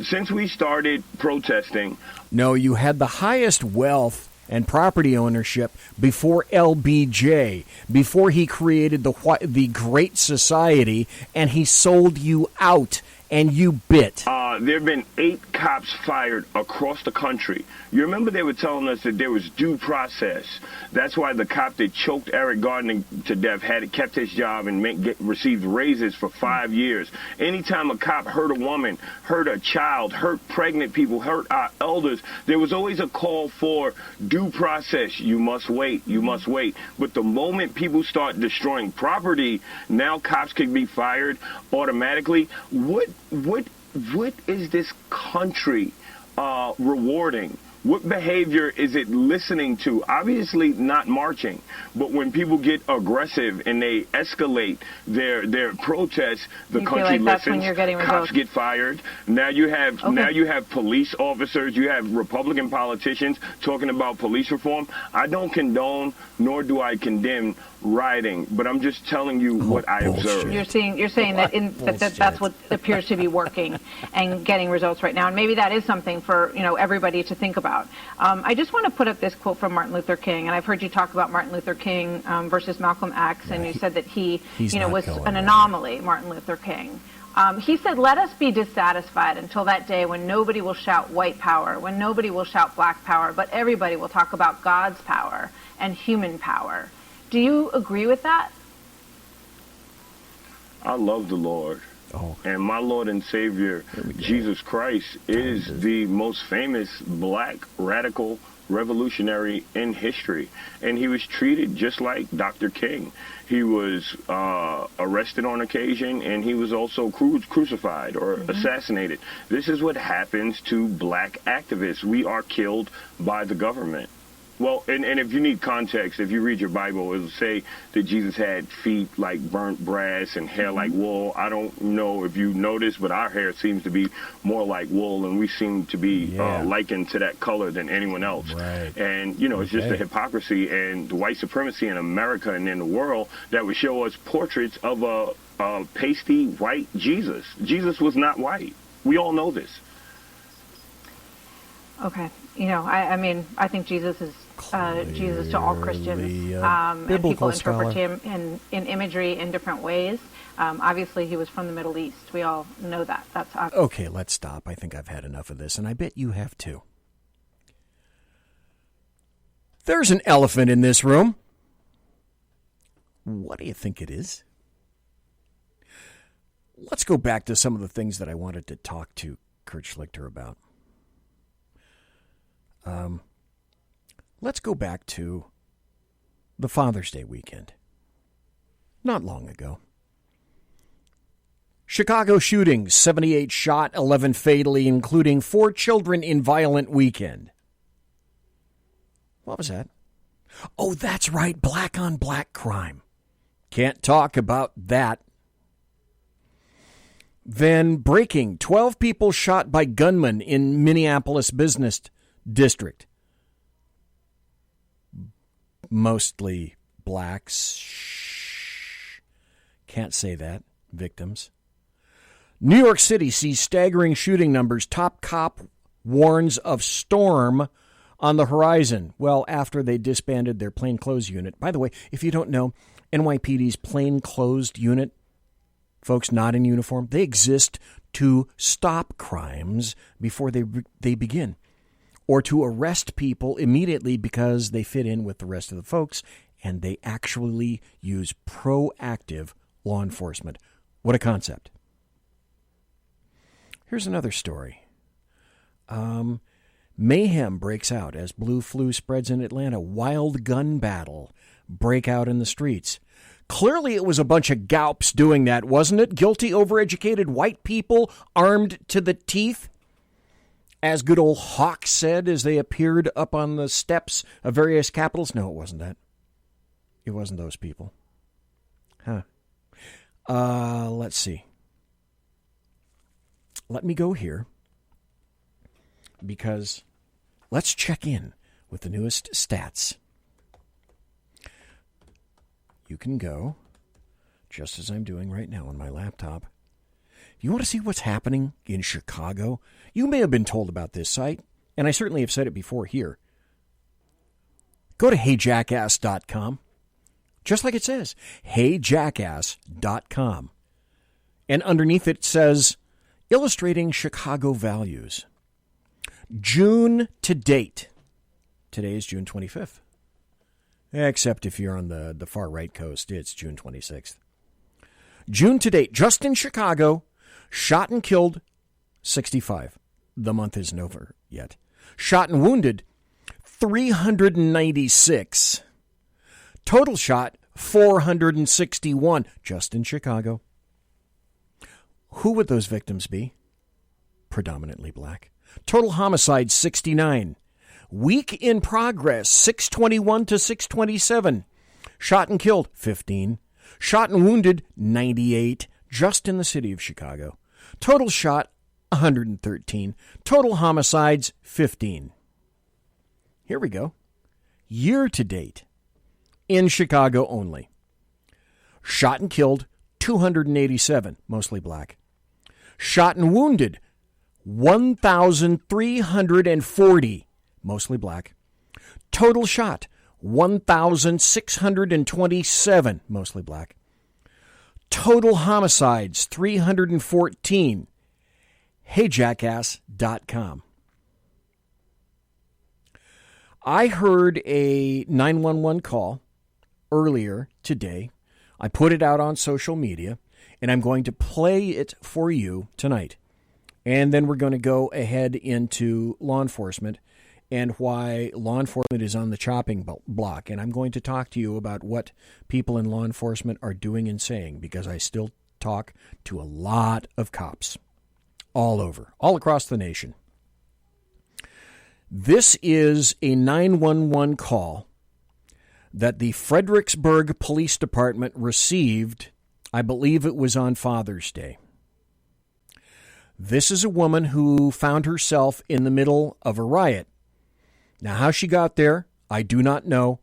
Since we started protesting. No, you had the highest wealth and property ownership before LBJ, before he created the Great Society, and he sold you out, and you bit. There have been 8 cops fired across the country. You remember they were telling us that there was due process. That's why the cop that choked Eric Gardner to death kept his job and received raises for 5 years. Anytime a cop hurt a woman, hurt a child, hurt pregnant people, hurt our elders, there was always a call for due process. You must wait. You must wait. But the moment people start destroying property, now cops can be fired automatically. What is this country rewarding? What behavior is it listening to? Obviously not marching, but when people get aggressive and they escalate their protests, the country listens. Cops get fired. Now you have police officers. You have Republican politicians talking about police reform. I don't condone nor do I condemn rioting, but I'm just telling you what I observed. You're saying that that's what appears to be working and getting results right now, and maybe that is something for everybody to think about. I just want to put up this quote from Martin Luther King, and I've heard you talk about Martin Luther King versus Malcolm X, and you said that he was an anomaly, Martin Luther King. He said, let us be dissatisfied until that day when nobody will shout white power, when nobody will shout black power, but everybody will talk about God's power and human power. Do you agree with that? I love the Lord. And my Lord and Savior, Jesus Christ, is the most famous black radical revolutionary in history. And he was treated just like Dr. King. He was arrested on occasion, and he was also crucified or assassinated. This is what happens to black activists. We are killed by the government. Well, and if you need context, if you read your Bible, it will say that Jesus had feet like burnt brass and hair like wool. I don't know if you noticed, but our hair seems to be more like wool, and we seem to be likened to that color than anyone else. Right. And, it's just the hypocrisy and the white supremacy in America and in the world that would show us portraits of a pasty white Jesus. Jesus was not white. We all know this. Okay. I think Jesus is Jesus to all Christians, and people interpret him in imagery in different ways. Obviously, he was from the Middle East. We all know that. That's obvious. Okay, let's stop. I think I've had enough of this, and I bet you have too. There's an elephant in this room. What do you think it is? Let's go back to some of the things that I wanted to talk to KURT Schlichter about. Let's go back to the Father's Day weekend. Not long ago. Chicago shootings, 78 shot, 11 fatally, including 4 children in violent weekend. What was that? Oh, that's right, black on black crime. Can't talk about that. Then breaking, 12 people shot by gunmen in Minneapolis business district. Mostly blacks. Can't say that. Victims. New York City sees staggering shooting numbers. Top cop warns of storm on the horizon. Well, after they disbanded their plainclothes unit. By the way, if you don't know, NYPD's plainclothes unit, folks not in uniform, they exist to stop crimes before they begin, or to arrest people immediately because they fit in with the rest of the folks, and they actually use proactive law enforcement. What a concept. Here's another story. Mayhem breaks out as blue flu spreads in Atlanta. Wild gun battle break out in the streets. Clearly it was a bunch of gaups doing that, wasn't it? Guilty, overeducated white people armed to the teeth. As good old Hawk said as they appeared up on the steps of various capitals. No, it wasn't that. It wasn't those people. Huh. Let's see. Let me go here because let's check in with the newest stats. You can go, just as I'm doing right now on my laptop. If you want to see what's happening in Chicago, you may have been told about this site, and I certainly have said it before here. Go to heyjackass.com. Just like it says, heyjackass.com. And underneath it says, illustrating Chicago values. June to date. Today is June 25th. Except if you're on the far right coast, it's June 26th. June to date, just in Chicago, shot and killed, 65. The month isn't over yet. Shot and wounded, 396. Total shot, 461, just in Chicago. Who would those victims be? Predominantly black. Total homicide, 69. Week in progress, 621 to 627. Shot and killed, 15. Shot and wounded, 98, just in the city of Chicago. Total shot, 113. Total homicides, 15. Here we go. Year to date. In Chicago only. Shot and killed, 287, mostly black. Shot and wounded, 1,340, mostly black. Total shot, 1,627, mostly black. Total homicides, 314. HeyJackass.com. I heard a 911 call earlier today. I put it out on social media, and I'm going to play it for you tonight. And then we're going to go ahead into law enforcement and why law enforcement is on the chopping block. And I'm going to talk to you about what people in law enforcement are doing and saying, because I still talk to a lot of cops all over, all across the nation. This is a 911 call that the Fredericksburg Police Department received. I believe it was on Father's Day. This is a woman who found herself in the middle of a riot. Now, how she got there, I do not know,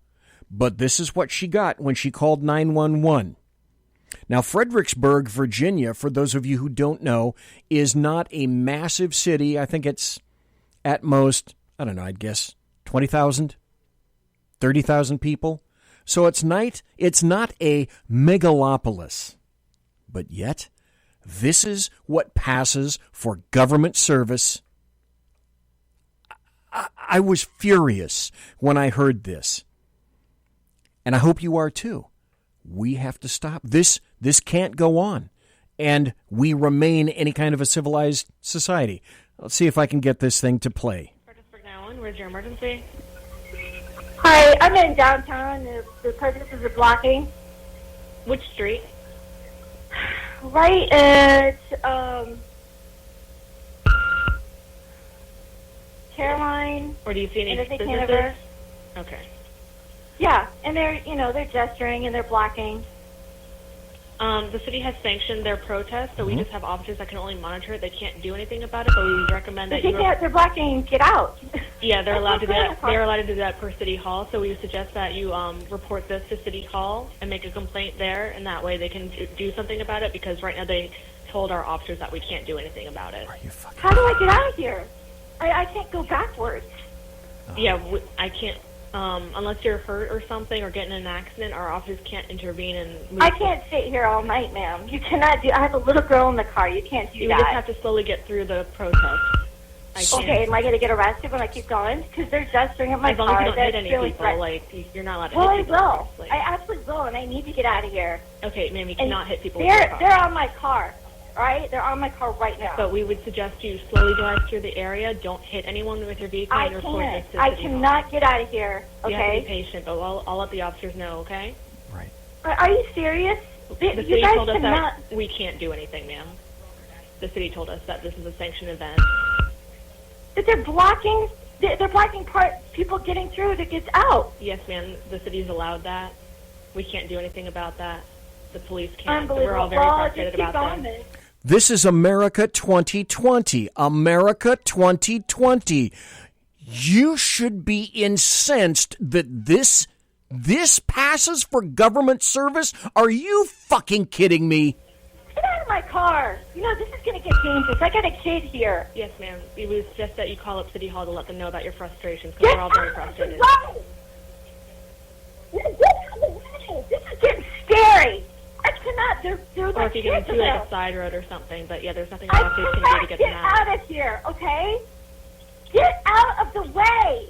but this is what she got when she called 911. Now, Fredericksburg, Virginia, for those of you who don't know, is not a massive city. I think it's at most, I don't know, I'd guess 20,000, 30,000 people. So it's not a megalopolis. But yet, this is what passes for government service. I was furious when I heard this. And I hope you are too. We have to stop. This can't go on. And we remain any kind of a civilized society. Let's see if I can get this thing to play. Where's your emergency? Hi, I'm in downtown. The protesters are blocking. Which street? Right at Caroline. Or do you see any businesses? Hanover. Okay. Yeah, and they're gesturing and they're blocking. The city has sanctioned their protest, so we just have officers that can only monitor it. They can't do anything about it, but we recommend that they're blocking. Get out. Yeah, they're allowed to do that. They're allowed to do that per City Hall. So we suggest that you report this to City Hall and make a complaint there, and that way they can do something about it. Because right now they told our officers that we can't do anything about it. How do I get out of here? I can't go backwards. Yeah, I can't. Unless you're hurt or something or get in an accident, our officers can't intervene and move. I can't sit here all night, ma'am. You cannot do. I have a little girl in the car. You can't do you that. just have to slowly get through the protest. Okay, am I going to get arrested when I keep going? Because they're gesturing at my as long car. as you don't hit any really people, like you're not allowed to well, hit people. I will. Obviously. I absolutely will, and I need to get out of here. Okay, ma'am, you cannot hit people with They're your car. they're on my car, right? They're on my car right now. But we would suggest you slowly drive through the area. Don't hit anyone with your vehicle. I can't. I cannot get out of here. Okay. You have to be patient, but I'll let the officers know. Okay. Are you serious? The You city guys told us cannot. that we can't do anything, ma'am. The city told us that this is a sanctioned event. That they're blocking. They're blocking people getting through to get out. Yes, ma'am. The city's allowed that. We can't do anything about that. The police can't. So Unbelievable. we're all very Well, frustrated just keep about going, that. then. This is America 2020. America 2020. You should be incensed that this passes for government service. Are you fucking kidding me? Get out of my car. You know, this is going to get dangerous. I got a kid here. Yes, ma'am. We would suggest that you call up City Hall to let them know about your frustrations, because we're all very frustrated. This is getting scary. I cannot. They're Or like if you get kids into like now. a side road or something. But yeah, there's nothing I our officers can do to cannot get get them out. out of here, okay? Get out of the way.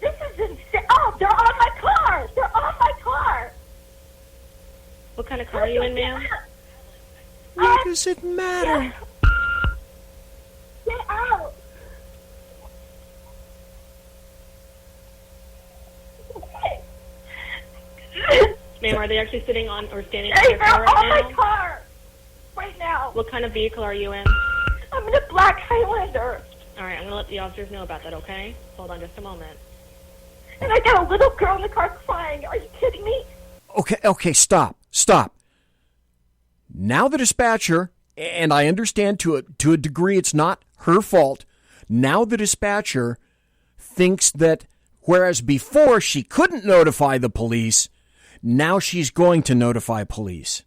This is insane. Oh, they're on my car. They're on my car. What kind of car are you in, ma'am? What does it matter? Get out. Ma'am, are they actually sitting on or standing Hey, on your car they're on right my now? car right now. What kind of vehicle are you in? I'm in a black Highlander, All right, I'm going to let the officers know about that, okay? Hold on just a moment. and I got a little girl in the car crying. Are you kidding me? Okay, stop. Now the dispatcher, and I understand to a degree it's not her fault, now the dispatcher thinks that whereas before she couldn't notify the police, now she's going to notify police.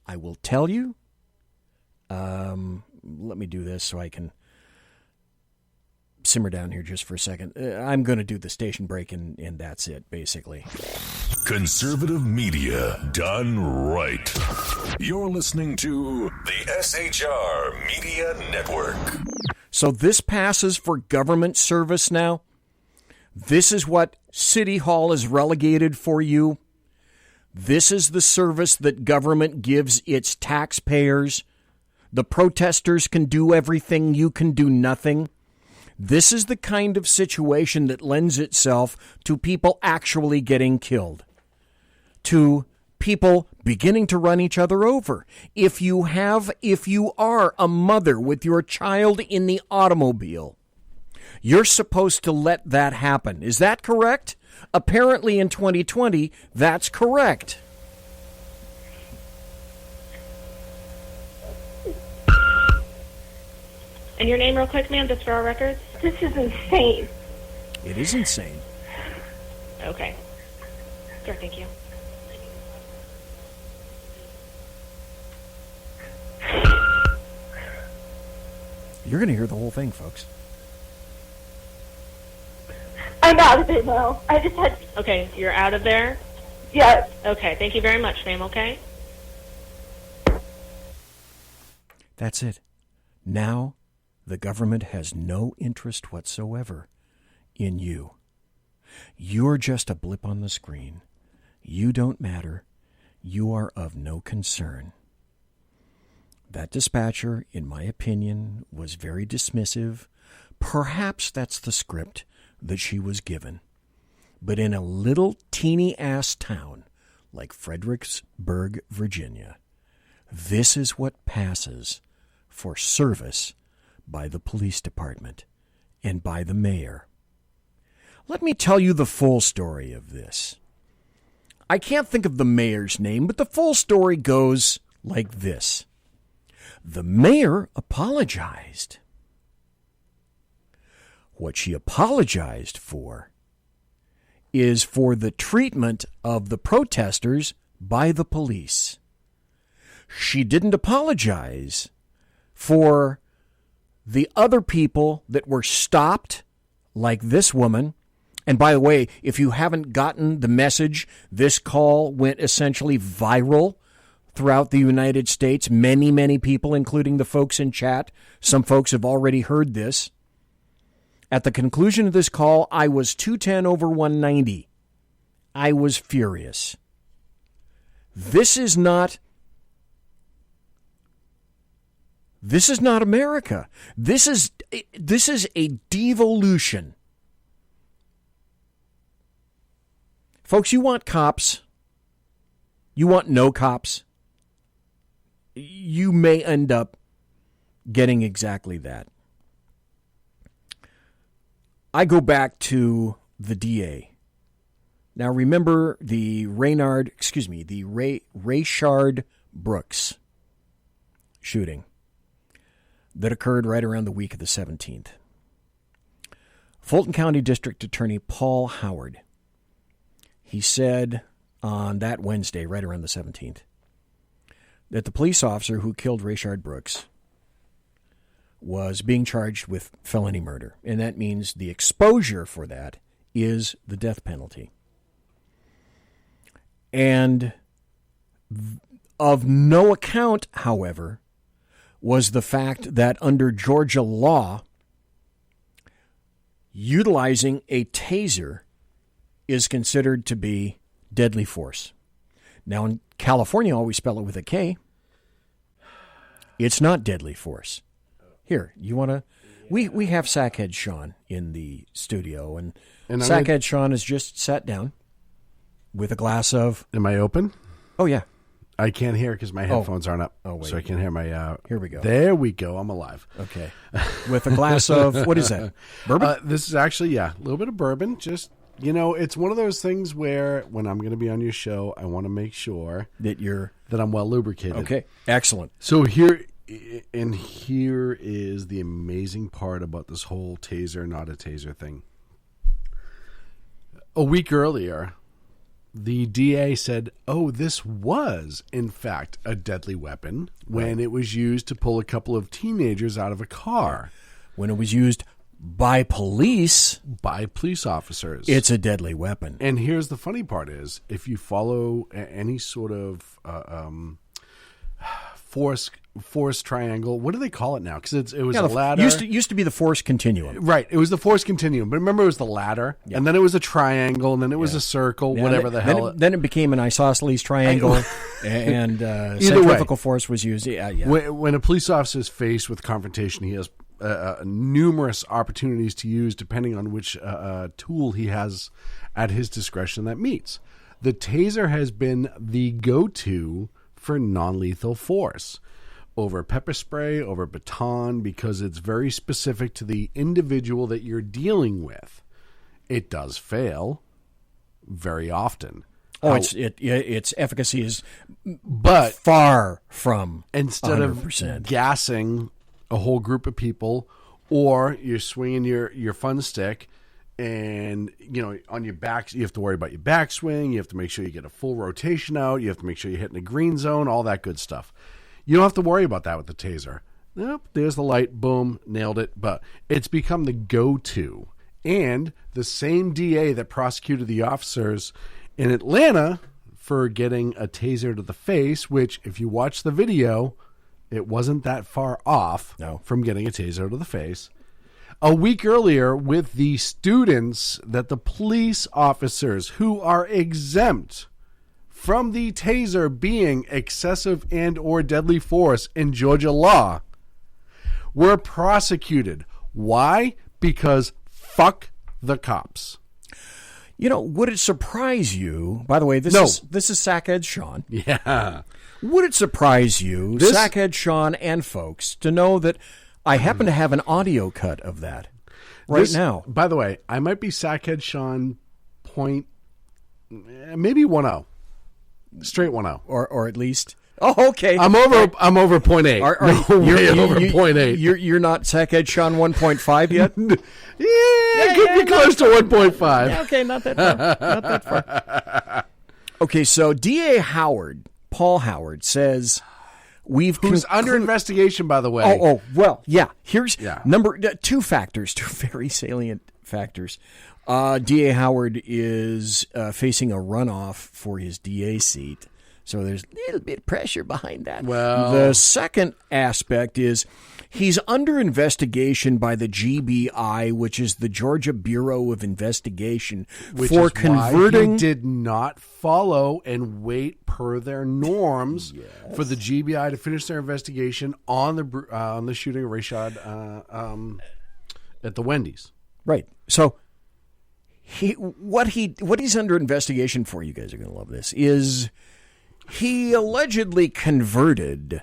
I will tell you, let me do this so I can simmer down here just for a second. I'm going to do the station break and that's it, basically. Conservative media done right. You're listening to the SHR Media Network. So this passes for government service now? This is what City Hall is relegated for you? This is the service that government gives its taxpayers? The protesters can do everything, you can do nothing? This is the kind of situation that lends itself to people actually getting killed, to people beginning to run each other over. If you are a mother with your child in the automobile, you're supposed to let that happen. Is that correct? Apparently in 2020, that's correct. And your name real quick, ma'am, just for our records? This is insane. It is insane. Okay. Sure, thank you. You're going to hear the whole thing, folks. I'm out of it now. I just had. Okay, you're out of there? Yes. Okay, thank you very much, ma'am, okay? That's it. Now, the government has no interest whatsoever in you. You're just a blip on the screen. You don't matter. You are of no concern. That dispatcher, in my opinion, was very dismissive. Perhaps that's the script that she was given. But in a little teeny-ass town like Fredericksburg, Virginia, this is what passes for service by the police department and by the mayor. Let me tell you the full story of this. I can't think of the mayor's name, but the full story goes like this. The mayor apologized. What she apologized for is for the treatment of the protesters by the police. She didn't apologize for the other people that were stopped, like this woman. And by the way, if you haven't gotten the message, this call went essentially viral throughout the United States. Many, many people, including the folks in chat, some folks have already heard this. At the conclusion of this call, I was 210 over 190. I was furious. This is not America. This is a devolution. Folks, you want cops? You want no cops? You may end up getting exactly that. I go back to the DA. Now remember the Rayshard Brooks shooting that occurred right around the week of the 17th. Fulton County District Attorney Paul Howard, he said on that Wednesday, right around the 17th, that the police officer who killed Rayshard Brooks was being charged with felony murder. And that means the exposure for that is the death penalty. And of no account, however, was the fact that under Georgia law, utilizing a taser is considered to be deadly force. Now, in California, always spell it with a K. It's not deadly force. Here, you want to... We have Sackhead Sean in the studio, and Sackhead Sean has just sat down with a glass of... Am I open? Oh, yeah. I can't hear because my headphones aren't up. Oh, wait. So I can't hear my... Here we go. There we go. I'm alive. Okay. With a glass of... What is that? Bourbon? This is actually, a little bit of bourbon. Just, it's one of those things where when I'm going to be on your show, I want to make sure... That I'm well lubricated. Okay. Excellent. So here is the amazing part about this whole taser, not a taser thing. A week earlier, the DA said, this was, in fact, a deadly weapon when it was used to pull a couple of teenagers out of a car. When it was used by police. By police officers. It's a deadly weapon. And here's the funny part is, if you follow any sort of force triangle. What do they call it now? Because it was a ladder. Used to be the force continuum. Right. It was the force continuum. But remember, it was the ladder, and then it was a triangle, and then it was a circle, whatever the hell. Then it became an isosceles triangle, and centrifugal force was used. Yeah. When a police officer is faced with confrontation, he has numerous opportunities to use depending on which tool he has at his discretion that meets. The taser has been the go-to for non-lethal force over pepper spray, over baton, because it's very specific to the individual that you're dealing with. It does fail very often. Its efficacy is far from 100%. Instead of gassing a whole group of people, or you're swinging your fun stick, and on your back, you have to worry about your backswing. You have to make sure you get a full rotation out. You have to make sure you're hitting the green zone, all that good stuff. You don't have to worry about that with the taser. Nope, there's the light, boom, nailed it. But it's become the go-to. And the same DA that prosecuted the officers in Atlanta for getting a taser to the face, which if you watch the video, it wasn't that far off from getting a taser to the face. A week earlier, with the students that the police officers who are exempt from the taser being excessive and or deadly force in Georgia law were prosecuted. Why? Because fuck the cops. Would it surprise you, by the way, this is Sackhead Sean. Yeah. Would it surprise you, Sackhead Sean and folks, to know that I happen to have an audio cut of that now? By the way, I might be Sackhead Sean maybe 1-0. Straight 1-0. Or at least Oh, okay. I'm over 0.8. Over 0.8. You're not Sackhead Sean 1.5 yet? Yeah, could be close to 1.5. Yeah, okay, not that far. Not that far. Okay, so D.A. Howard, Paul Howard, says who's under investigation, by the way. Well, yeah. Here's two factors, two very salient factors. D.A. Howard is facing a runoff for his DA seat, so there's a little bit of pressure behind that. Well, the second aspect is he's under investigation by the GBI, which is the Georgia Bureau of Investigation, for converting. Why he did not follow and wait per their norms for the GBI to finish their investigation on the shooting of Rashad at the Wendy's. Right. So what he's under investigation for, you guys are going to love this, is he allegedly converted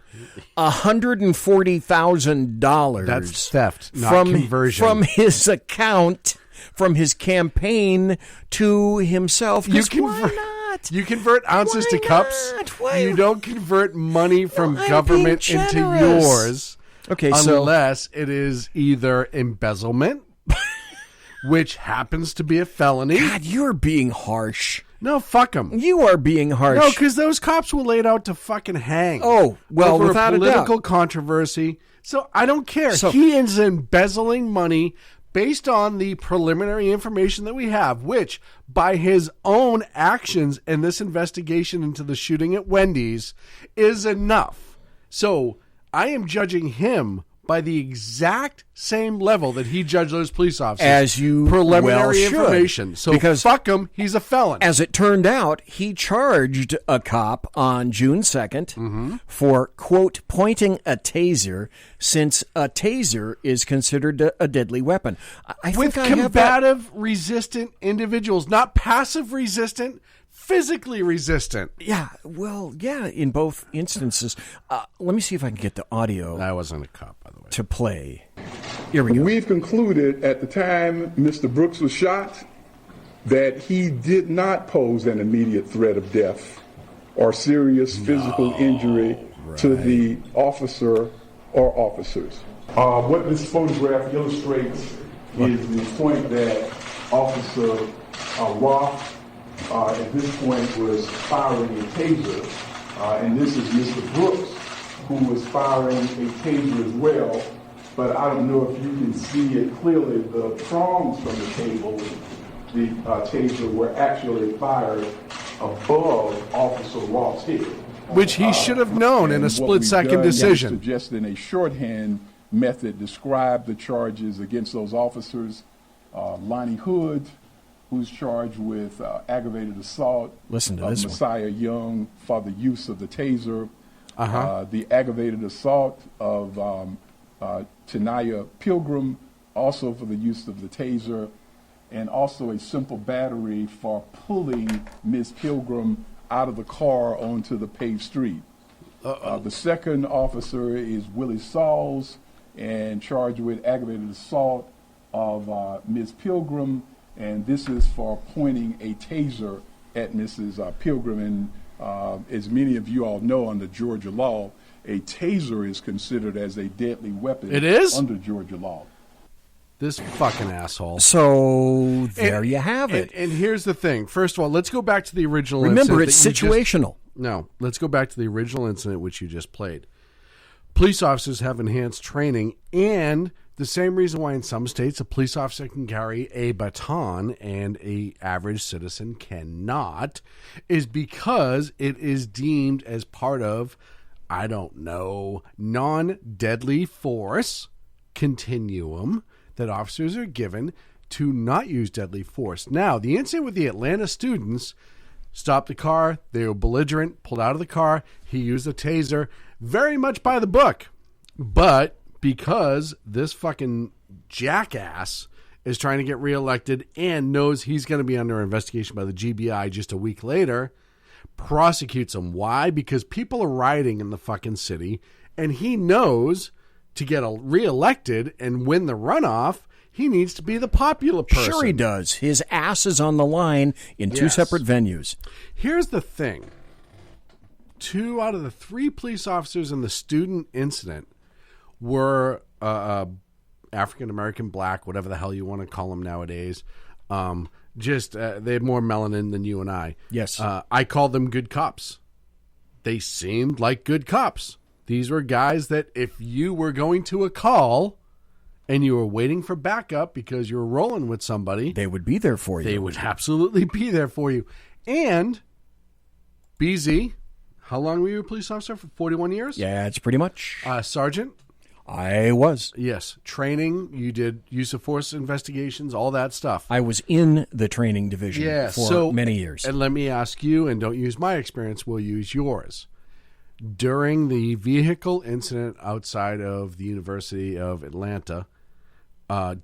$140,000. That's theft, not conversion. From his account, from his campaign to himself. You convert ounces to cups. You don't convert money from government into yours. Okay, unless it is either embezzlement, which happens to be a felony. God, you're being harsh. No, fuck them. You are being harsh. No, because those cops were laid out to fucking hang. Oh, well, over without a political doubt. Controversy. So I don't care. So, he is embezzling money based on the preliminary information that we have, which, by his own actions in this investigation into the shooting at Wendy's, is enough. So I am judging him by the exact same level that he judged those police officers. As you preliminary information. So because fuck him, he's a felon. As it turned out, he charged a cop on June 2nd for, quote, pointing a taser, since a taser is considered a deadly weapon. With combative, resistant individuals, not passive resistant, physically resistant. Yeah, well, yeah, in both instances. Let me see if I can get the audio. I wasn't a cop, by the way. To play. Here we go. We've concluded at the time Mr. Brooks was shot that he did not pose an immediate threat of death or serious physical injury to the officer or officers. What this photograph illustrates is the point that Officer Roth at this point was firing a taser, and this is Mr. Brooks, who was firing a taser as well, but I don't know if you can see it clearly. The prongs from the taser were actually fired above Officer Roth's head. Which he should have known in a split-second decision. Suggested in a shorthand method describe the charges against those officers. Lonnie Hood, who's charged with aggravated assault Listen to this Messiah Young for the use of the taser. The aggravated assault of Tanaya Pilgrim, also for the use of the taser, and also a simple battery for pulling Ms. Pilgrim out of the car onto the paved street. The second officer is Willie Sauls, and charged with aggravated assault of Ms. Pilgrim, and this is for pointing a taser at Mrs. Pilgrim. And as many of you all know, under Georgia law, a taser is considered as a deadly weapon. It is? Under Georgia law. This fucking asshole. So there you have it. And here's the thing. First of all, let's go back to the original Remember, incident. it's situational. Let's go back to the original incident which you just played. Police officers have enhanced training, and the same reason why in some states a police officer can carry a baton and a average citizen cannot is because it is deemed as part of, I don't know, non-deadly force continuum that officers are given to not use deadly force. Now, the incident with the Atlanta students, stopped the car, they were belligerent, pulled out of the car, he used a taser, very much by the book. But because this fucking jackass is trying to get reelected and knows he's going to be under investigation by the GBI just a week later, prosecutes him. Why? Because people are rioting in the fucking city, and he knows to get reelected and win the runoff, he needs to be the popular person. Sure he does. His ass is on the line in two separate venues. Here's the thing. 2 out of the 3 police officers in the student incident were African American, black, whatever the hell you want to call them nowadays. They had more melanin than you and I. Yes. I call them good cops. They seemed like good cops. These were guys that if you were going to a call and you were waiting for backup because you were rolling with somebody, they would be there for you. They would absolutely be there for you. And BZ, how long were you a police officer? For 41 years? Yeah, it's pretty much. Sergeant? I was. Yes. Training, you did use of force investigations, all that stuff. I was in the training division for many years. And let me ask you, and don't use my experience, we'll use yours. During the vehicle incident outside of the University of Atlanta,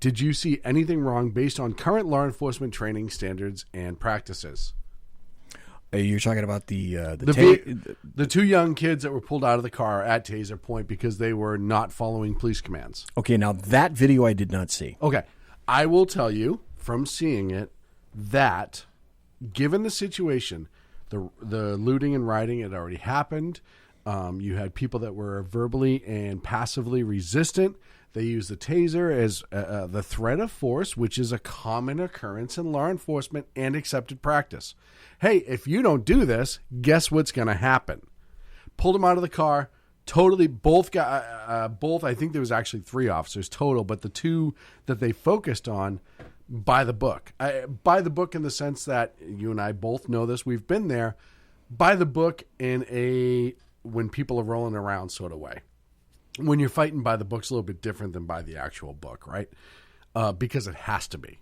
did you see anything wrong based on current law enforcement training standards and practices? You're talking about the 2 young kids that were pulled out of the car at taser point because they were not following police commands. Okay, now that video I did not see. Okay, I will tell you from seeing it that given the situation, the looting and rioting had already happened. You had people that were verbally and passively resistant. They used the taser as the threat of force, which is a common occurrence in law enforcement and accepted practice. Hey, if you don't do this, guess what's going to happen? Pulled them out of the car. Totally, both got both. I think there was actually 3 officers total, but the 2 that they focused on by the book. By the book in the sense that you and I both know this. We've been there. By the book in a when people are rolling around sort of way. When you're fighting by the book's a little bit different than by the actual book, right? Because it has to be.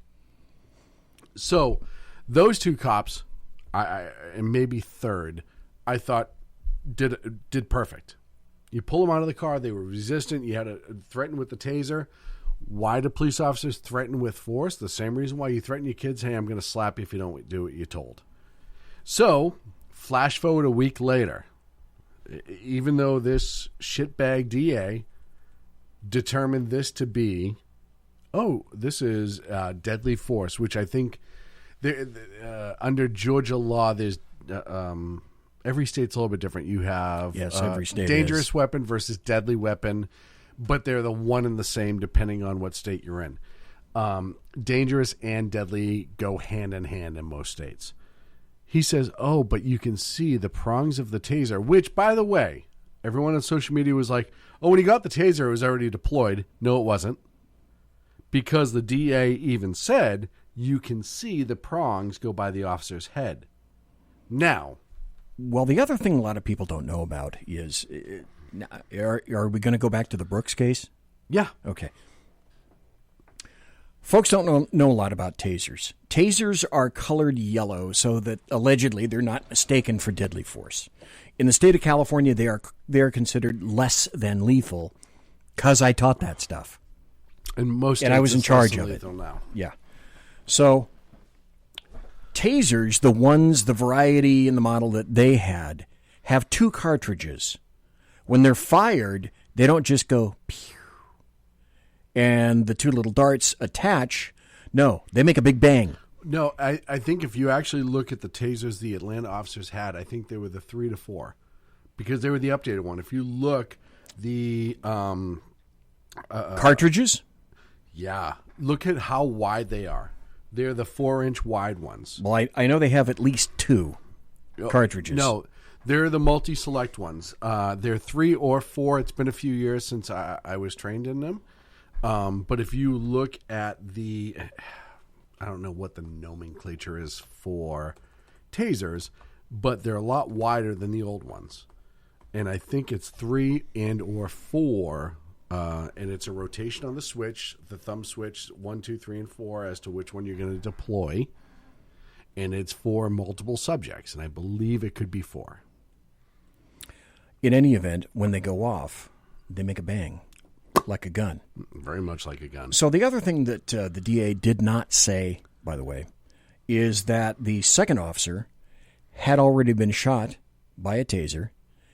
So those 2 cops, and maybe third, I thought did perfect. You pull them out of the car. They were resistant. You had to threaten with the taser. Why do police officers threaten with force? The same reason why you threaten your kids. Hey, I'm going to slap you if you don't do what you're told. So flash forward a week later. Even though this shitbag DA determined this to be, this is deadly force, which I think under Georgia law, there's every state's a little bit different. You have every state dangerous weapon versus deadly weapon, but they're the one and the same depending on what state you're in. Dangerous and deadly go hand in hand in most states. He says, but you can see the prongs of the taser, which, by the way, everyone on social media was like, when he got the taser, it was already deployed. No, it wasn't. Because the DA even said, you can see the prongs go by the officer's head. Now. Well, the other thing a lot of people don't know about is, are we going to go back to the Brooks case? Yeah. Okay. Folks don't know a lot about tasers. Tasers are colored yellow so that allegedly they're not mistaken for deadly force. In the state of California, they are considered less than lethal because I taught that stuff. And I was in charge of it. Now. Yeah. So tasers, the variety and the model that they had, have 2 cartridges. When they're fired, they don't just go pew, and the 2 little darts attach. No, they make a big bang. No, I think if you actually look at the tasers the Atlanta officers had, I think they were the 3 to 4 because they were the updated one. If you look, the cartridges? Yeah. Look at how wide they are. They're the 4-inch wide ones. Well, I know they have at least 2 cartridges. No, they're the multi-select ones. They're 3 or 4. It's been a few years since I was trained in them. But if you look at I don't know what the nomenclature is for tasers, but they're a lot wider than the old ones. And I think it's 3 and or 4, and it's a rotation on the switch, the thumb switch, 1, 2, 3, and 4 as to which one you're going to deploy. And it's for multiple subjects, and I believe it could be 4. In any event, when they go off, they make a bang. Like a gun. Very much like a gun. So the other thing that the DA did not say, by the way, is that the second officer had already been shot by a taser.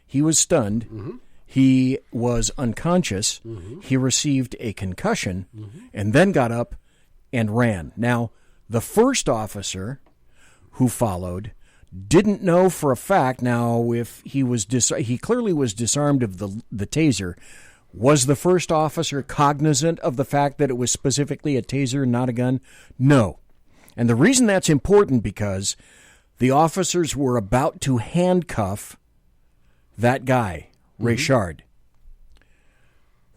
He was stunned. Mm-hmm. He was unconscious. Mm-hmm. He received a concussion and then got up and ran. Now, the first officer who followed didn't know for a fact. Now, if he was he clearly was disarmed of the taser. Was the first officer cognizant of the fact that it was specifically a taser, not a gun? No. And the reason that's important because the officers were about to handcuff that guy, Richard.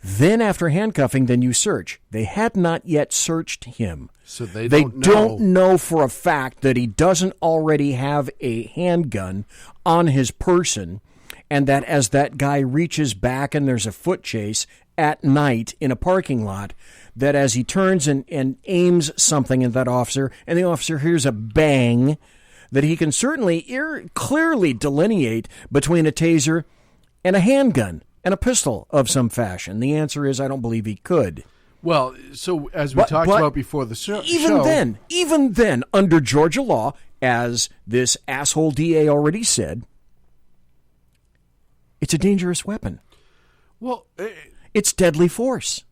Then after handcuffing, then you search. They had not yet searched him. So they don't know for a fact that he doesn't already have a handgun on his person, and that as that guy reaches back and there's a foot chase at night in a parking lot, that as he turns and aims something at that officer, and the officer hears a bang, that he can certainly clearly delineate between a taser and a handgun and a pistol of some fashion. The answer is I don't believe he could. Well, so as we talked about before the show... Even then, under Georgia law, as this asshole DA already said, it's a dangerous weapon. Well, it's deadly force.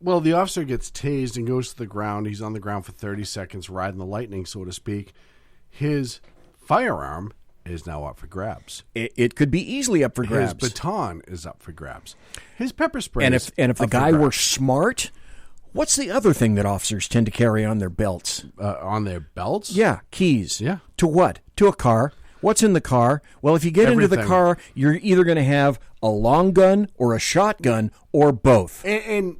Well, the officer gets tased and goes to the ground. He's on the ground for 30 seconds, riding the lightning, so to speak. His firearm is now up for grabs. It could be easily up for grabs. His baton is up for grabs. His pepper spray and is if the guy were smart, what's the other thing that officers tend to carry on their belts? On their belts? Yeah, keys. Yeah. To what? To a car. What's in the car? Well, if you get into the car, you're either going to have a long gun or a shotgun or both. And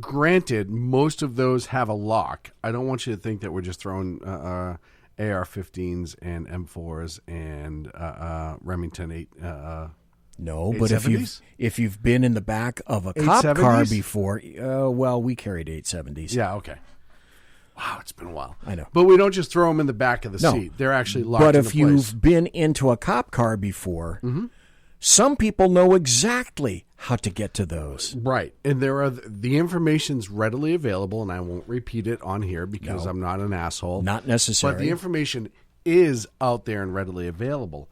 granted, most of those have a lock. I don't want you to think that we're just throwing AR-15s and M4s and Remington 8. No, but if you've been in the back of a cop 870s? car before, well, we carried 870s. Yeah, okay. Wow, it's been a while. I know. But we don't just throw them in the back of the seat. They're actually locked But into if place. you've been into a cop car before, some people know exactly how to get to those. Right. And the information's readily available, and I won't repeat it on here because I'm not an asshole. Not necessary. But the information is out there and readily available.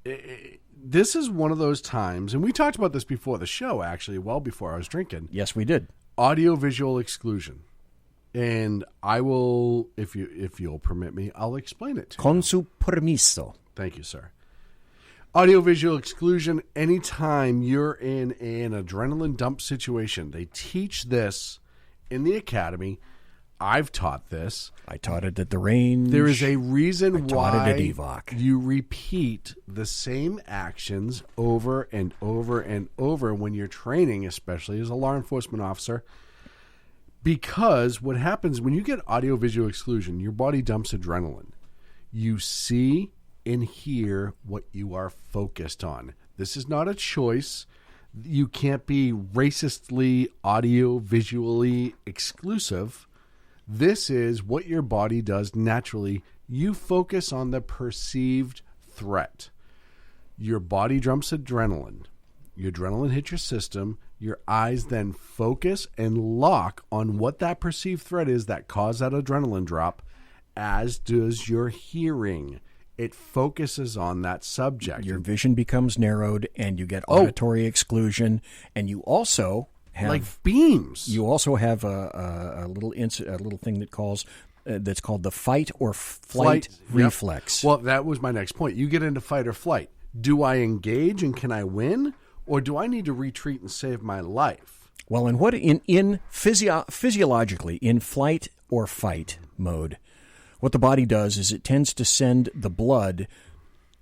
This is one of those times, and we talked about this before the show, actually, well before I was drinking. Yes, we did. Audio-visual exclusion. And I will, if you'll permit me, I'll explain it to you. Con su permiso. Thank you, sir. Audio-visual exclusion, anytime you're in an adrenaline dump situation. They teach this in the academy. I've taught this. I taught it at the range. There is a reason why it at EVOC. You repeat the same actions over and over and over when you're training, especially as a law enforcement officer. Because what happens when you get audio-visual exclusion, your body dumps adrenaline. You see and hear what you are focused on. This is not a choice. You can't be racistly audio-visually exclusive. This is what your body does naturally. You focus on the perceived threat. Your body dumps adrenaline. Your adrenaline hits your system. Your eyes then focus and lock on what that perceived threat is that caused that adrenaline drop, as does your hearing. It focuses on that subject. Your vision becomes narrowed, and you get auditory exclusion, and you also have like beams. You also have a little thing that's called the fight or flight reflex. Yep. Well, that was my next point. You get into fight or flight. Do I engage and can I win? Or do I need to retreat and save my life? Well, physiologically, in flight or fight mode, what the body does is it tends to send the blood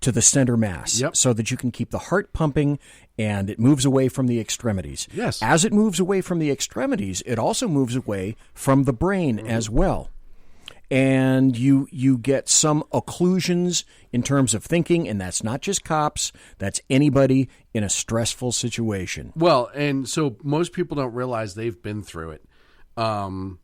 to the center mass so that you can keep the heart pumping, and it moves away from the extremities. Yes. As it moves away from the extremities, it also moves away from the brain as well. And you get some occlusions in terms of thinking, and that's not just cops, that's anybody in a stressful situation. Well, and so most people don't realize they've been through it. And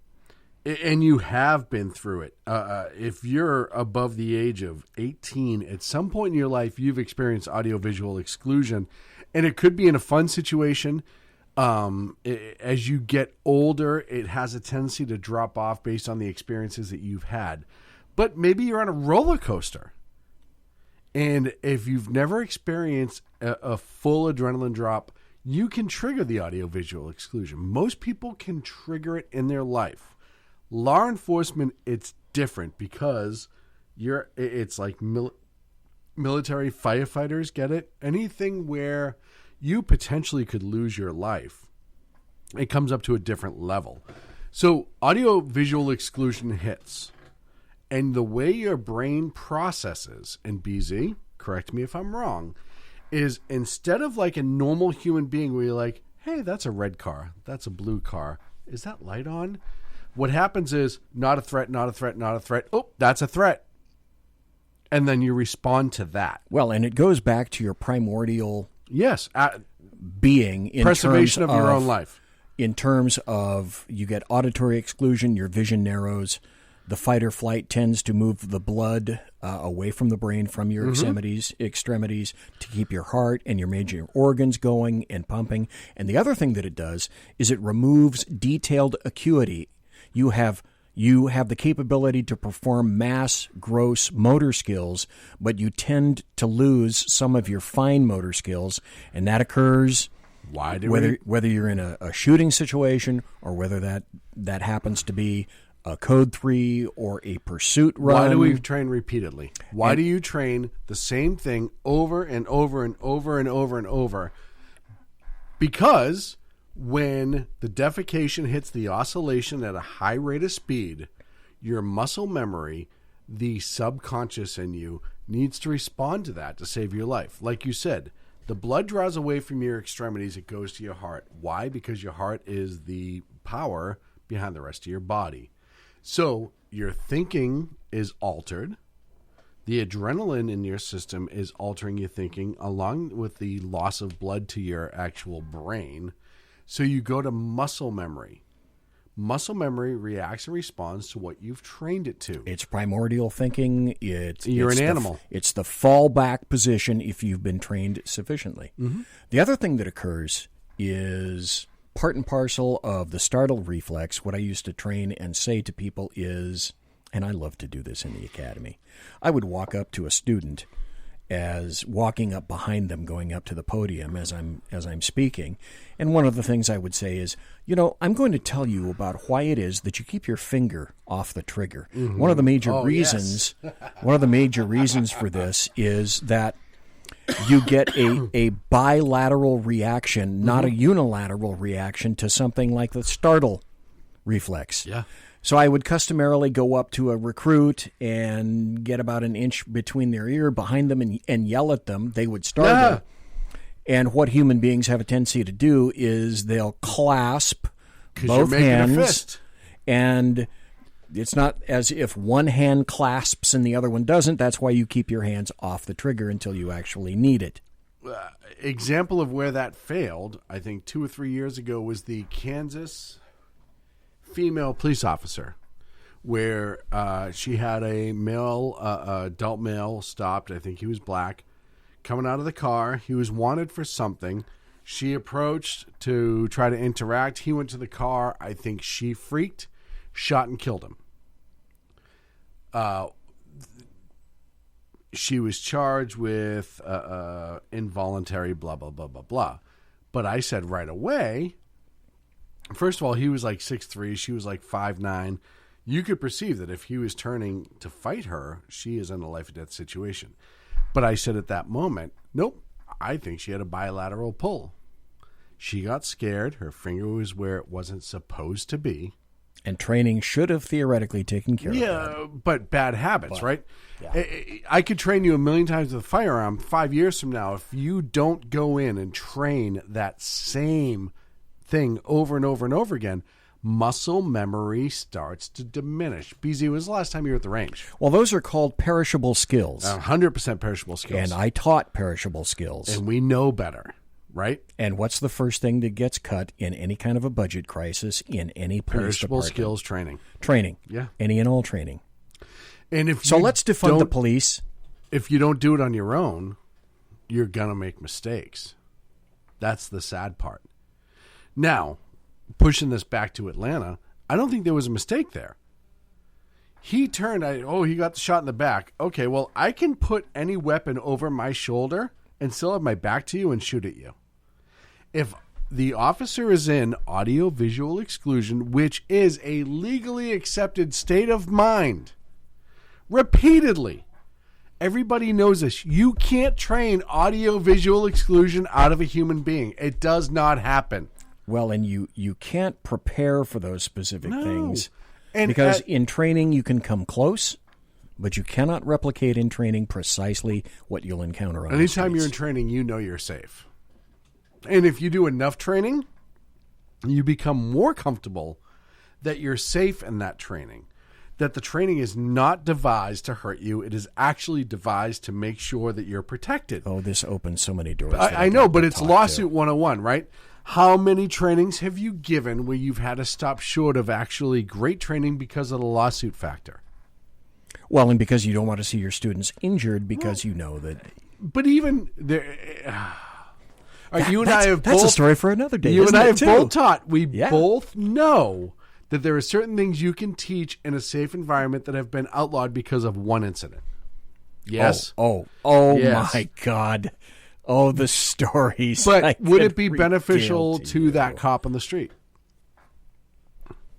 you have been through it. If you're above the age of 18, at some point in your life, you've experienced audiovisual exclusion, and it could be in a fun situation. As you get older, it has a tendency to drop off based on the experiences that you've had. But maybe you're on a roller coaster. And if you've never experienced a full adrenaline drop, you can trigger the audiovisual exclusion. Most people can trigger it in their life. Law enforcement, it's different because It's like military firefighters get it. Anything where you potentially could lose your life, it comes up to a different level. So audio visual exclusion hits, and the way your brain processes, and BZ, correct me if I'm wrong, is instead of like a normal human being where you're like, hey, that's a red car, that's a blue car, is that light on? What happens is, not a threat, not a threat, not a threat. Oh, that's a threat. And then you respond to that. Well, and it goes back to your primordial being in preservation terms of your own life. In terms of, you get auditory exclusion, your vision narrows, the fight or flight tends to move the blood away from the brain, from your extremities to keep your heart and your major organs going and pumping. And the other thing that it does is it removes detailed acuity. You have the capability to perform mass, gross motor skills, but you tend to lose some of your fine motor skills, and that occurs whether you're in a shooting situation or whether that happens to be a code 3 or a pursuit run. Why do we train repeatedly? Why do you train the same thing over and over and over and over and over? Because when the defecation hits the oscillation at a high rate of speed, your muscle memory, the subconscious in you, needs to respond to that to save your life. Like you said, the blood draws away from your extremities, it goes to your heart. Why? Because your heart is the power behind the rest of your body. So your thinking is altered. The adrenaline in your system is altering your thinking along with the loss of blood to your actual brain. So you go to muscle memory. Muscle memory reacts and responds to what you've trained it to. It's primordial thinking. You're an animal. It's the fallback position if you've been trained sufficiently. Mm-hmm. The other thing that occurs is part and parcel of the startle reflex. What I used to train and say to people is, and I love to do this in the academy, I would walk up to a student as walking up behind them, going up to the podium as I'm speaking. And one of the things I would say is, I'm going to tell you about why it is that you keep your finger off the trigger. Mm-hmm. One of the major reasons, one of the major reasons for this is that you get a bilateral reaction, not a unilateral reaction to something like the startle reflex. Yeah. So I would customarily go up to a recruit and get about an inch between their ear behind them and yell at them. They would startle. And what human beings have a tendency to do is they'll clasp both hands. And it's not as if one hand clasps and the other one doesn't. That's why you keep your hands off the trigger until you actually need it. Example of where that failed, I think 2 or 3 years ago, was the Kansas female police officer, where she had a male, adult male stopped. I think he was black, coming out of the car. He was wanted for something. She approached to try to interact. He went to the car. I think she freaked, shot and killed him. She was charged with involuntary blah, blah, blah, blah, blah. But I said right away, first of all, he was like 6'3", she was like 5'9". You could perceive that if he was turning to fight her, she is in a life or death situation. But I said at that moment, nope, I think she had a bilateral pull. She got scared. Her finger was where it wasn't supposed to be. And training should have theoretically taken care of that. Yeah, but bad habits, right? Yeah. I could train you 1,000,000 times with a firearm 5 years from now. If you don't go in and train that same thing over and over and over again, muscle memory starts to diminish. BZ, when was the last time you were at the range? Well, those are called perishable skills. 100% perishable skills. And I taught perishable skills. And we know better, right? And what's the first thing that gets cut in any kind of a budget crisis in any police perishable department? Skills training. Training. Yeah. Any and all training. And if so let's defund the police. If you don't do it on your own, you're going to make mistakes. That's the sad part. Now, pushing this back to Atlanta, I don't think there was a mistake there. He turned, he got the shot in the back. Okay, well, I can put any weapon over my shoulder and still have my back to you and shoot at you. If the officer is in audio-visual exclusion, which is a legally accepted state of mind, Repeatedly. Everybody knows this. You can't train audio-visual exclusion out of a human being. It does not happen. Well, and you can't prepare for those specific things. And because in training you can come close, but you cannot replicate in training precisely what you'll encounter on the anytime streets. you're in training, you know you're safe. And if you do enough training, you become more comfortable that you're safe in that training. That the training is not devised to hurt you. It is actually devised to make sure that you're protected. Oh, this opens so many doors. I know, but it's lawsuit 101, right? How many trainings have you given where you've had to stop short of actually great training because of the lawsuit factor? Well, and because you don't want to see your students injured because you know that. But even there, you and I have that's both, a story for another day. You and I have too? both taught. We both know that there are certain things you can teach in a safe environment that have been outlawed because of one incident. Yes. Oh, Yes. my God. Oh, the stories. But would it be beneficial to that cop on the street?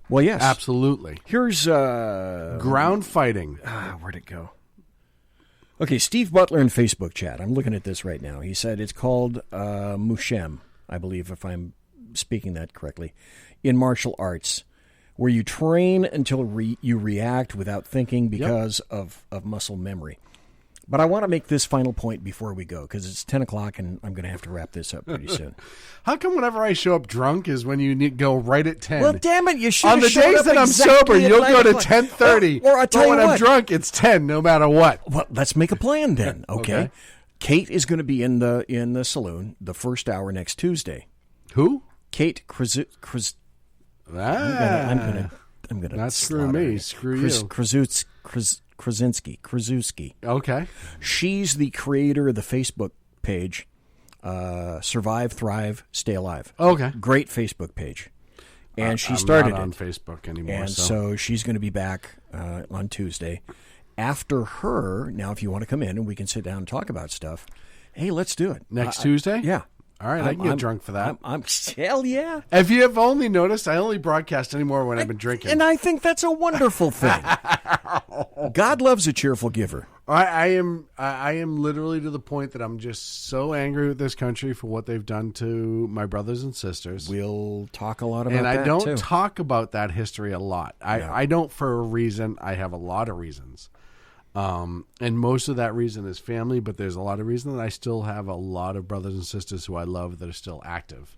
Well, yes. Absolutely. Here's ground fighting. Where'd it go? Okay, Steve Butler in Facebook chat. I'm looking at this right now. He said it's called Mushem, I believe, if I'm speaking that correctly, in martial arts, where you train until you react without thinking because of muscle memory. But I want to make this final point before we go, because it's 10 o'clock and I'm going to have to wrap this up pretty soon. How come whenever I show up drunk is when you go right at 10? Well, damn it, you should on have the showed days up that I'm exactly sober, at you'll 9 go to o'clock. 10:30. Or I'll tell but you when what. I'm drunk, it's 10 no matter what. Well, let's make a plan then, okay? Okay. Kate is going to be in the saloon the first hour next Tuesday. Who? Kate I'm gonna not screw slaughter me, you. screw you. Kraszewski. Okay. She's the creator of the Facebook page, Survive, Thrive, Stay Alive. Okay. Great Facebook page. And she I'm started not on it. Facebook anymore. And so she's going to be back on Tuesday. After her, now if you want to come in and we can sit down and talk about stuff, hey, let's do it. Next Tuesday? Yeah. All right, I can get drunk for that. Hell yeah. If you have only noticed, I only broadcast anymore when I've been drinking. And I think that's a wonderful thing. God loves a cheerful giver. I am literally to the point that I'm just so angry with this country for what they've done to my brothers and sisters. We'll talk a lot about and that, I don't too. talk about that history a lot. I don't for a reason. I have a lot of reasons. And most of that reason is family, but there's a lot of reason that I still have a lot of brothers and sisters who I love that are still active.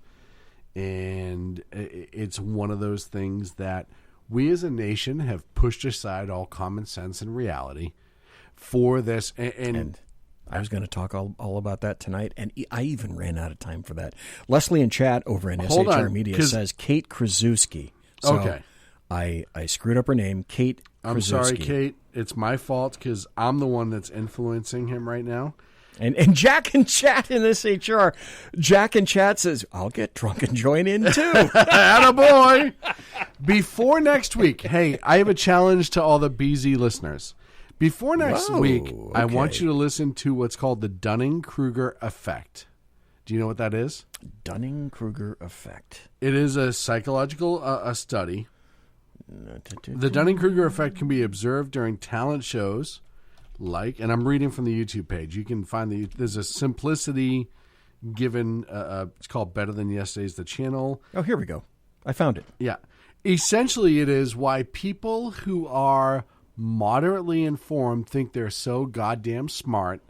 And it's one of those things that we as a nation have pushed aside all common sense and reality for this. And I was going to talk all about that tonight, and I even ran out of time for that. Leslie in chat over in SHR Media says Kate Kraszewski. So okay. I screwed up her name, Kate Kraszewski. I'm sorry, Kate. It's my fault because I'm the one that's influencing him right now. And Jack in chat in SHR. Jack in chat says, I'll get drunk and join in too. Attaboy. Before next week, hey, I have a challenge to all the BZ listeners. Before next week, I want you to listen to what's called the Dunning-Kruger effect. Do you know what that is? Dunning-Kruger effect. It is a psychological study. The Dunning-Kruger effect can be observed during talent shows, and I'm reading from the YouTube page. You can find there's a simplicity given. It's called Better Than Yesterday's the channel. Oh, here we go. I found it. Yeah. Essentially, it is why people who are moderately informed think they're so goddamn smart,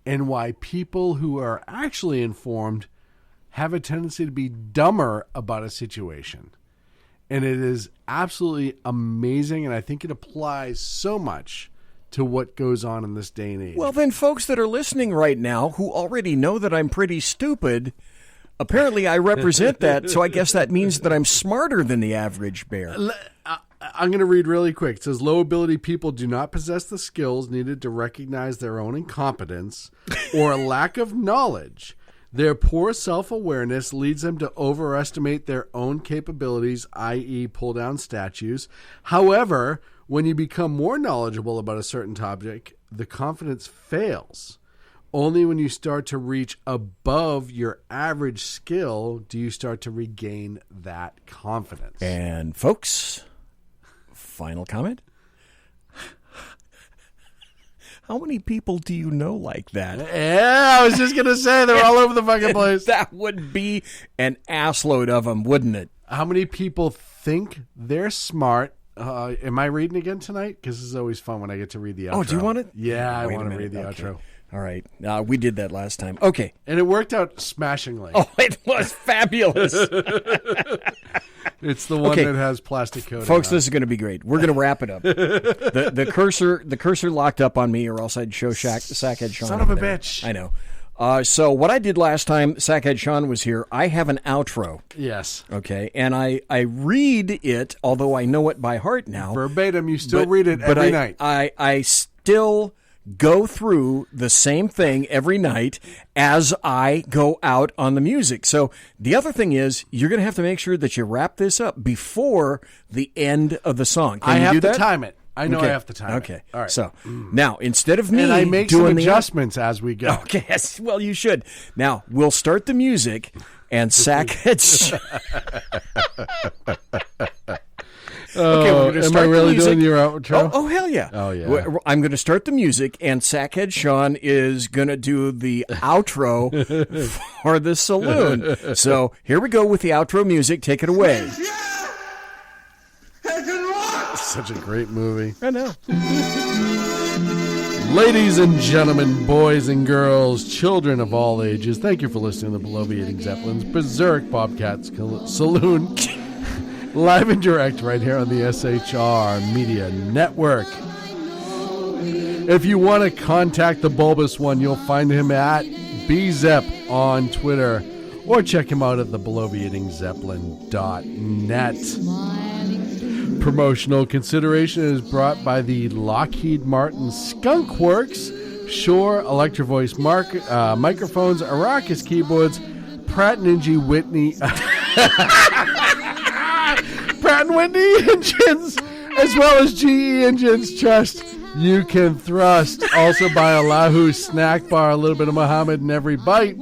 and why people who are actually informed have a tendency to be dumber about a situation. And it is absolutely amazing, and I think it applies so much to what goes on in this day and age. Well, then, folks that are listening right now who already know that I'm pretty stupid, apparently I represent that, so I guess that means that I'm smarter than the average bear. I'm going to read really quick. It says, low ability people do not possess the skills needed to recognize their own incompetence or a lack of knowledge. Their poor self-awareness leads them to overestimate their own capabilities, i.e. pull down statues. However, when you become more knowledgeable about a certain topic, the confidence fails. Only when you start to reach above your average skill do you start to regain that confidence. And folks, final comment. How many people do you know like that? Yeah, I was just going to say they're all over the fucking place. That would be an assload of them, wouldn't it? How many people think they're smart? Am I reading again tonight? Because this is always fun when I get to read the outro. Oh, do you want it? Yeah, I Wait a want to minute. read the Okay. outro. All right. We did that last time. Okay. And it worked out smashingly. Oh, it was fabulous. It's the one that has plastic coating. Folks, on this is going to be great. We're going to wrap it up. The cursor locked up on me, or else I'd show Sackhead Sean. Son of a there. bitch. I know. So what I did last time Sackhead Sean was here, I have an outro. Yes. Okay, and I read it, although I know it by heart now. Verbatim, you still read it every night. I still go through the same thing every night as I go out on the music. So the other thing is, you're going to have to make sure that you wrap this up before the end of the song. Can I you have do to that? time it. I know Okay. I have to time it. Okay. All right. So now, instead of me and I make doing some the adjustments as we go. Okay, yes, well, you should. Now, we'll start the music, and Sackhead... Okay, we're gonna am start I really the music. doing your outro? Oh, hell yeah. Oh, yeah. I'm going to start the music, and Sackhead Sean is going to do the outro for the Saloon. So here we go with the outro music. Take it away. Such a great movie. I know. Ladies and gentlemen, boys and girls, children of all ages, thank you for listening to the Below the Eating Zeppelins Berserk Bobcat's Saloon. Live and direct right here on the SHR Media Network. If you want to contact the bulbous one, you'll find him at BZEP on Twitter, or check him out at thebelovedeatingzeppelin.net. Promotional consideration is brought by the Lockheed Martin Skunk Works, Shure Electro Voice microphones, Arrakis keyboards, Pratt & Whitney... Pratt & Whitney engines, as well as GE engines. Trust you can thrust. Also by a Lahu snack bar, a little bit of Muhammad in every bite.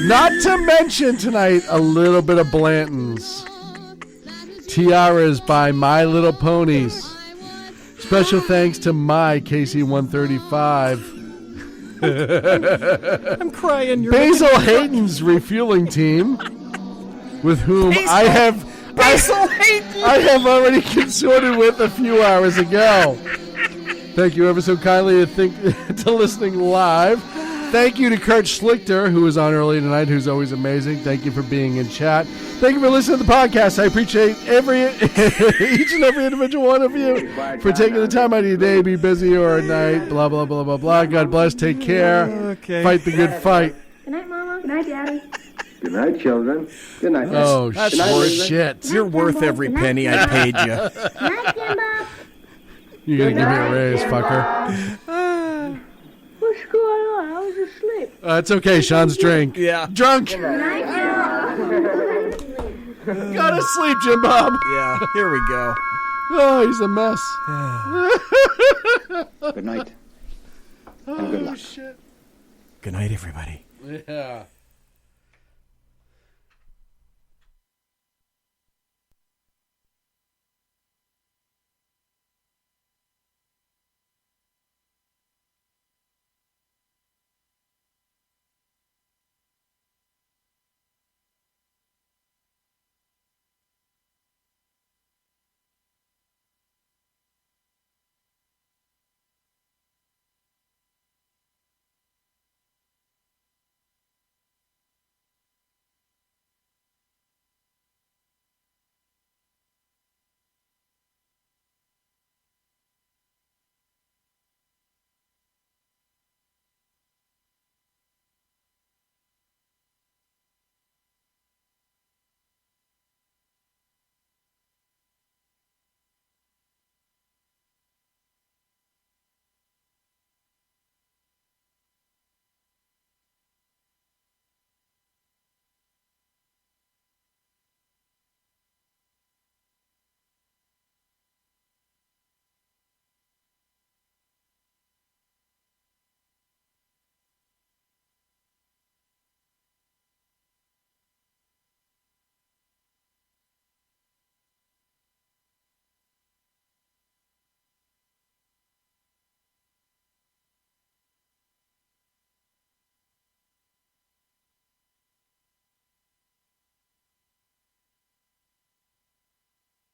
Not to mention tonight a little bit of Blanton's. Tiaras by My Little Ponies. Special thanks to my KC-135. I'm crying. You're Basil Hayden's refueling team, with whom I have already consorted with a few hours ago. Thank you ever so kindly to listening live. Thank you to KURT SCHLICHTER, who was on early tonight, who's always amazing. Thank you for being in chat. Thank you for listening to the podcast. I appreciate each and every individual one of you for taking the time out of your day, be busy or at night, blah, blah, blah, blah, blah. God bless. Take care. Okay. Fight the good fight. Good night, Mama. Good night, Daddy. Good night, children. Good night. Oh, That's shit. You're worth every penny I paid you. Good night, Kimba. You're going to give me a raise, fucker. What's going on? I was asleep. It's okay. Sean's drink. Yeah. Drunk. Good night, Gotta sleep, Jim Bob. Yeah, here we go. Oh, he's a mess. Good night. And good luck. Shit. Good night, everybody. Yeah.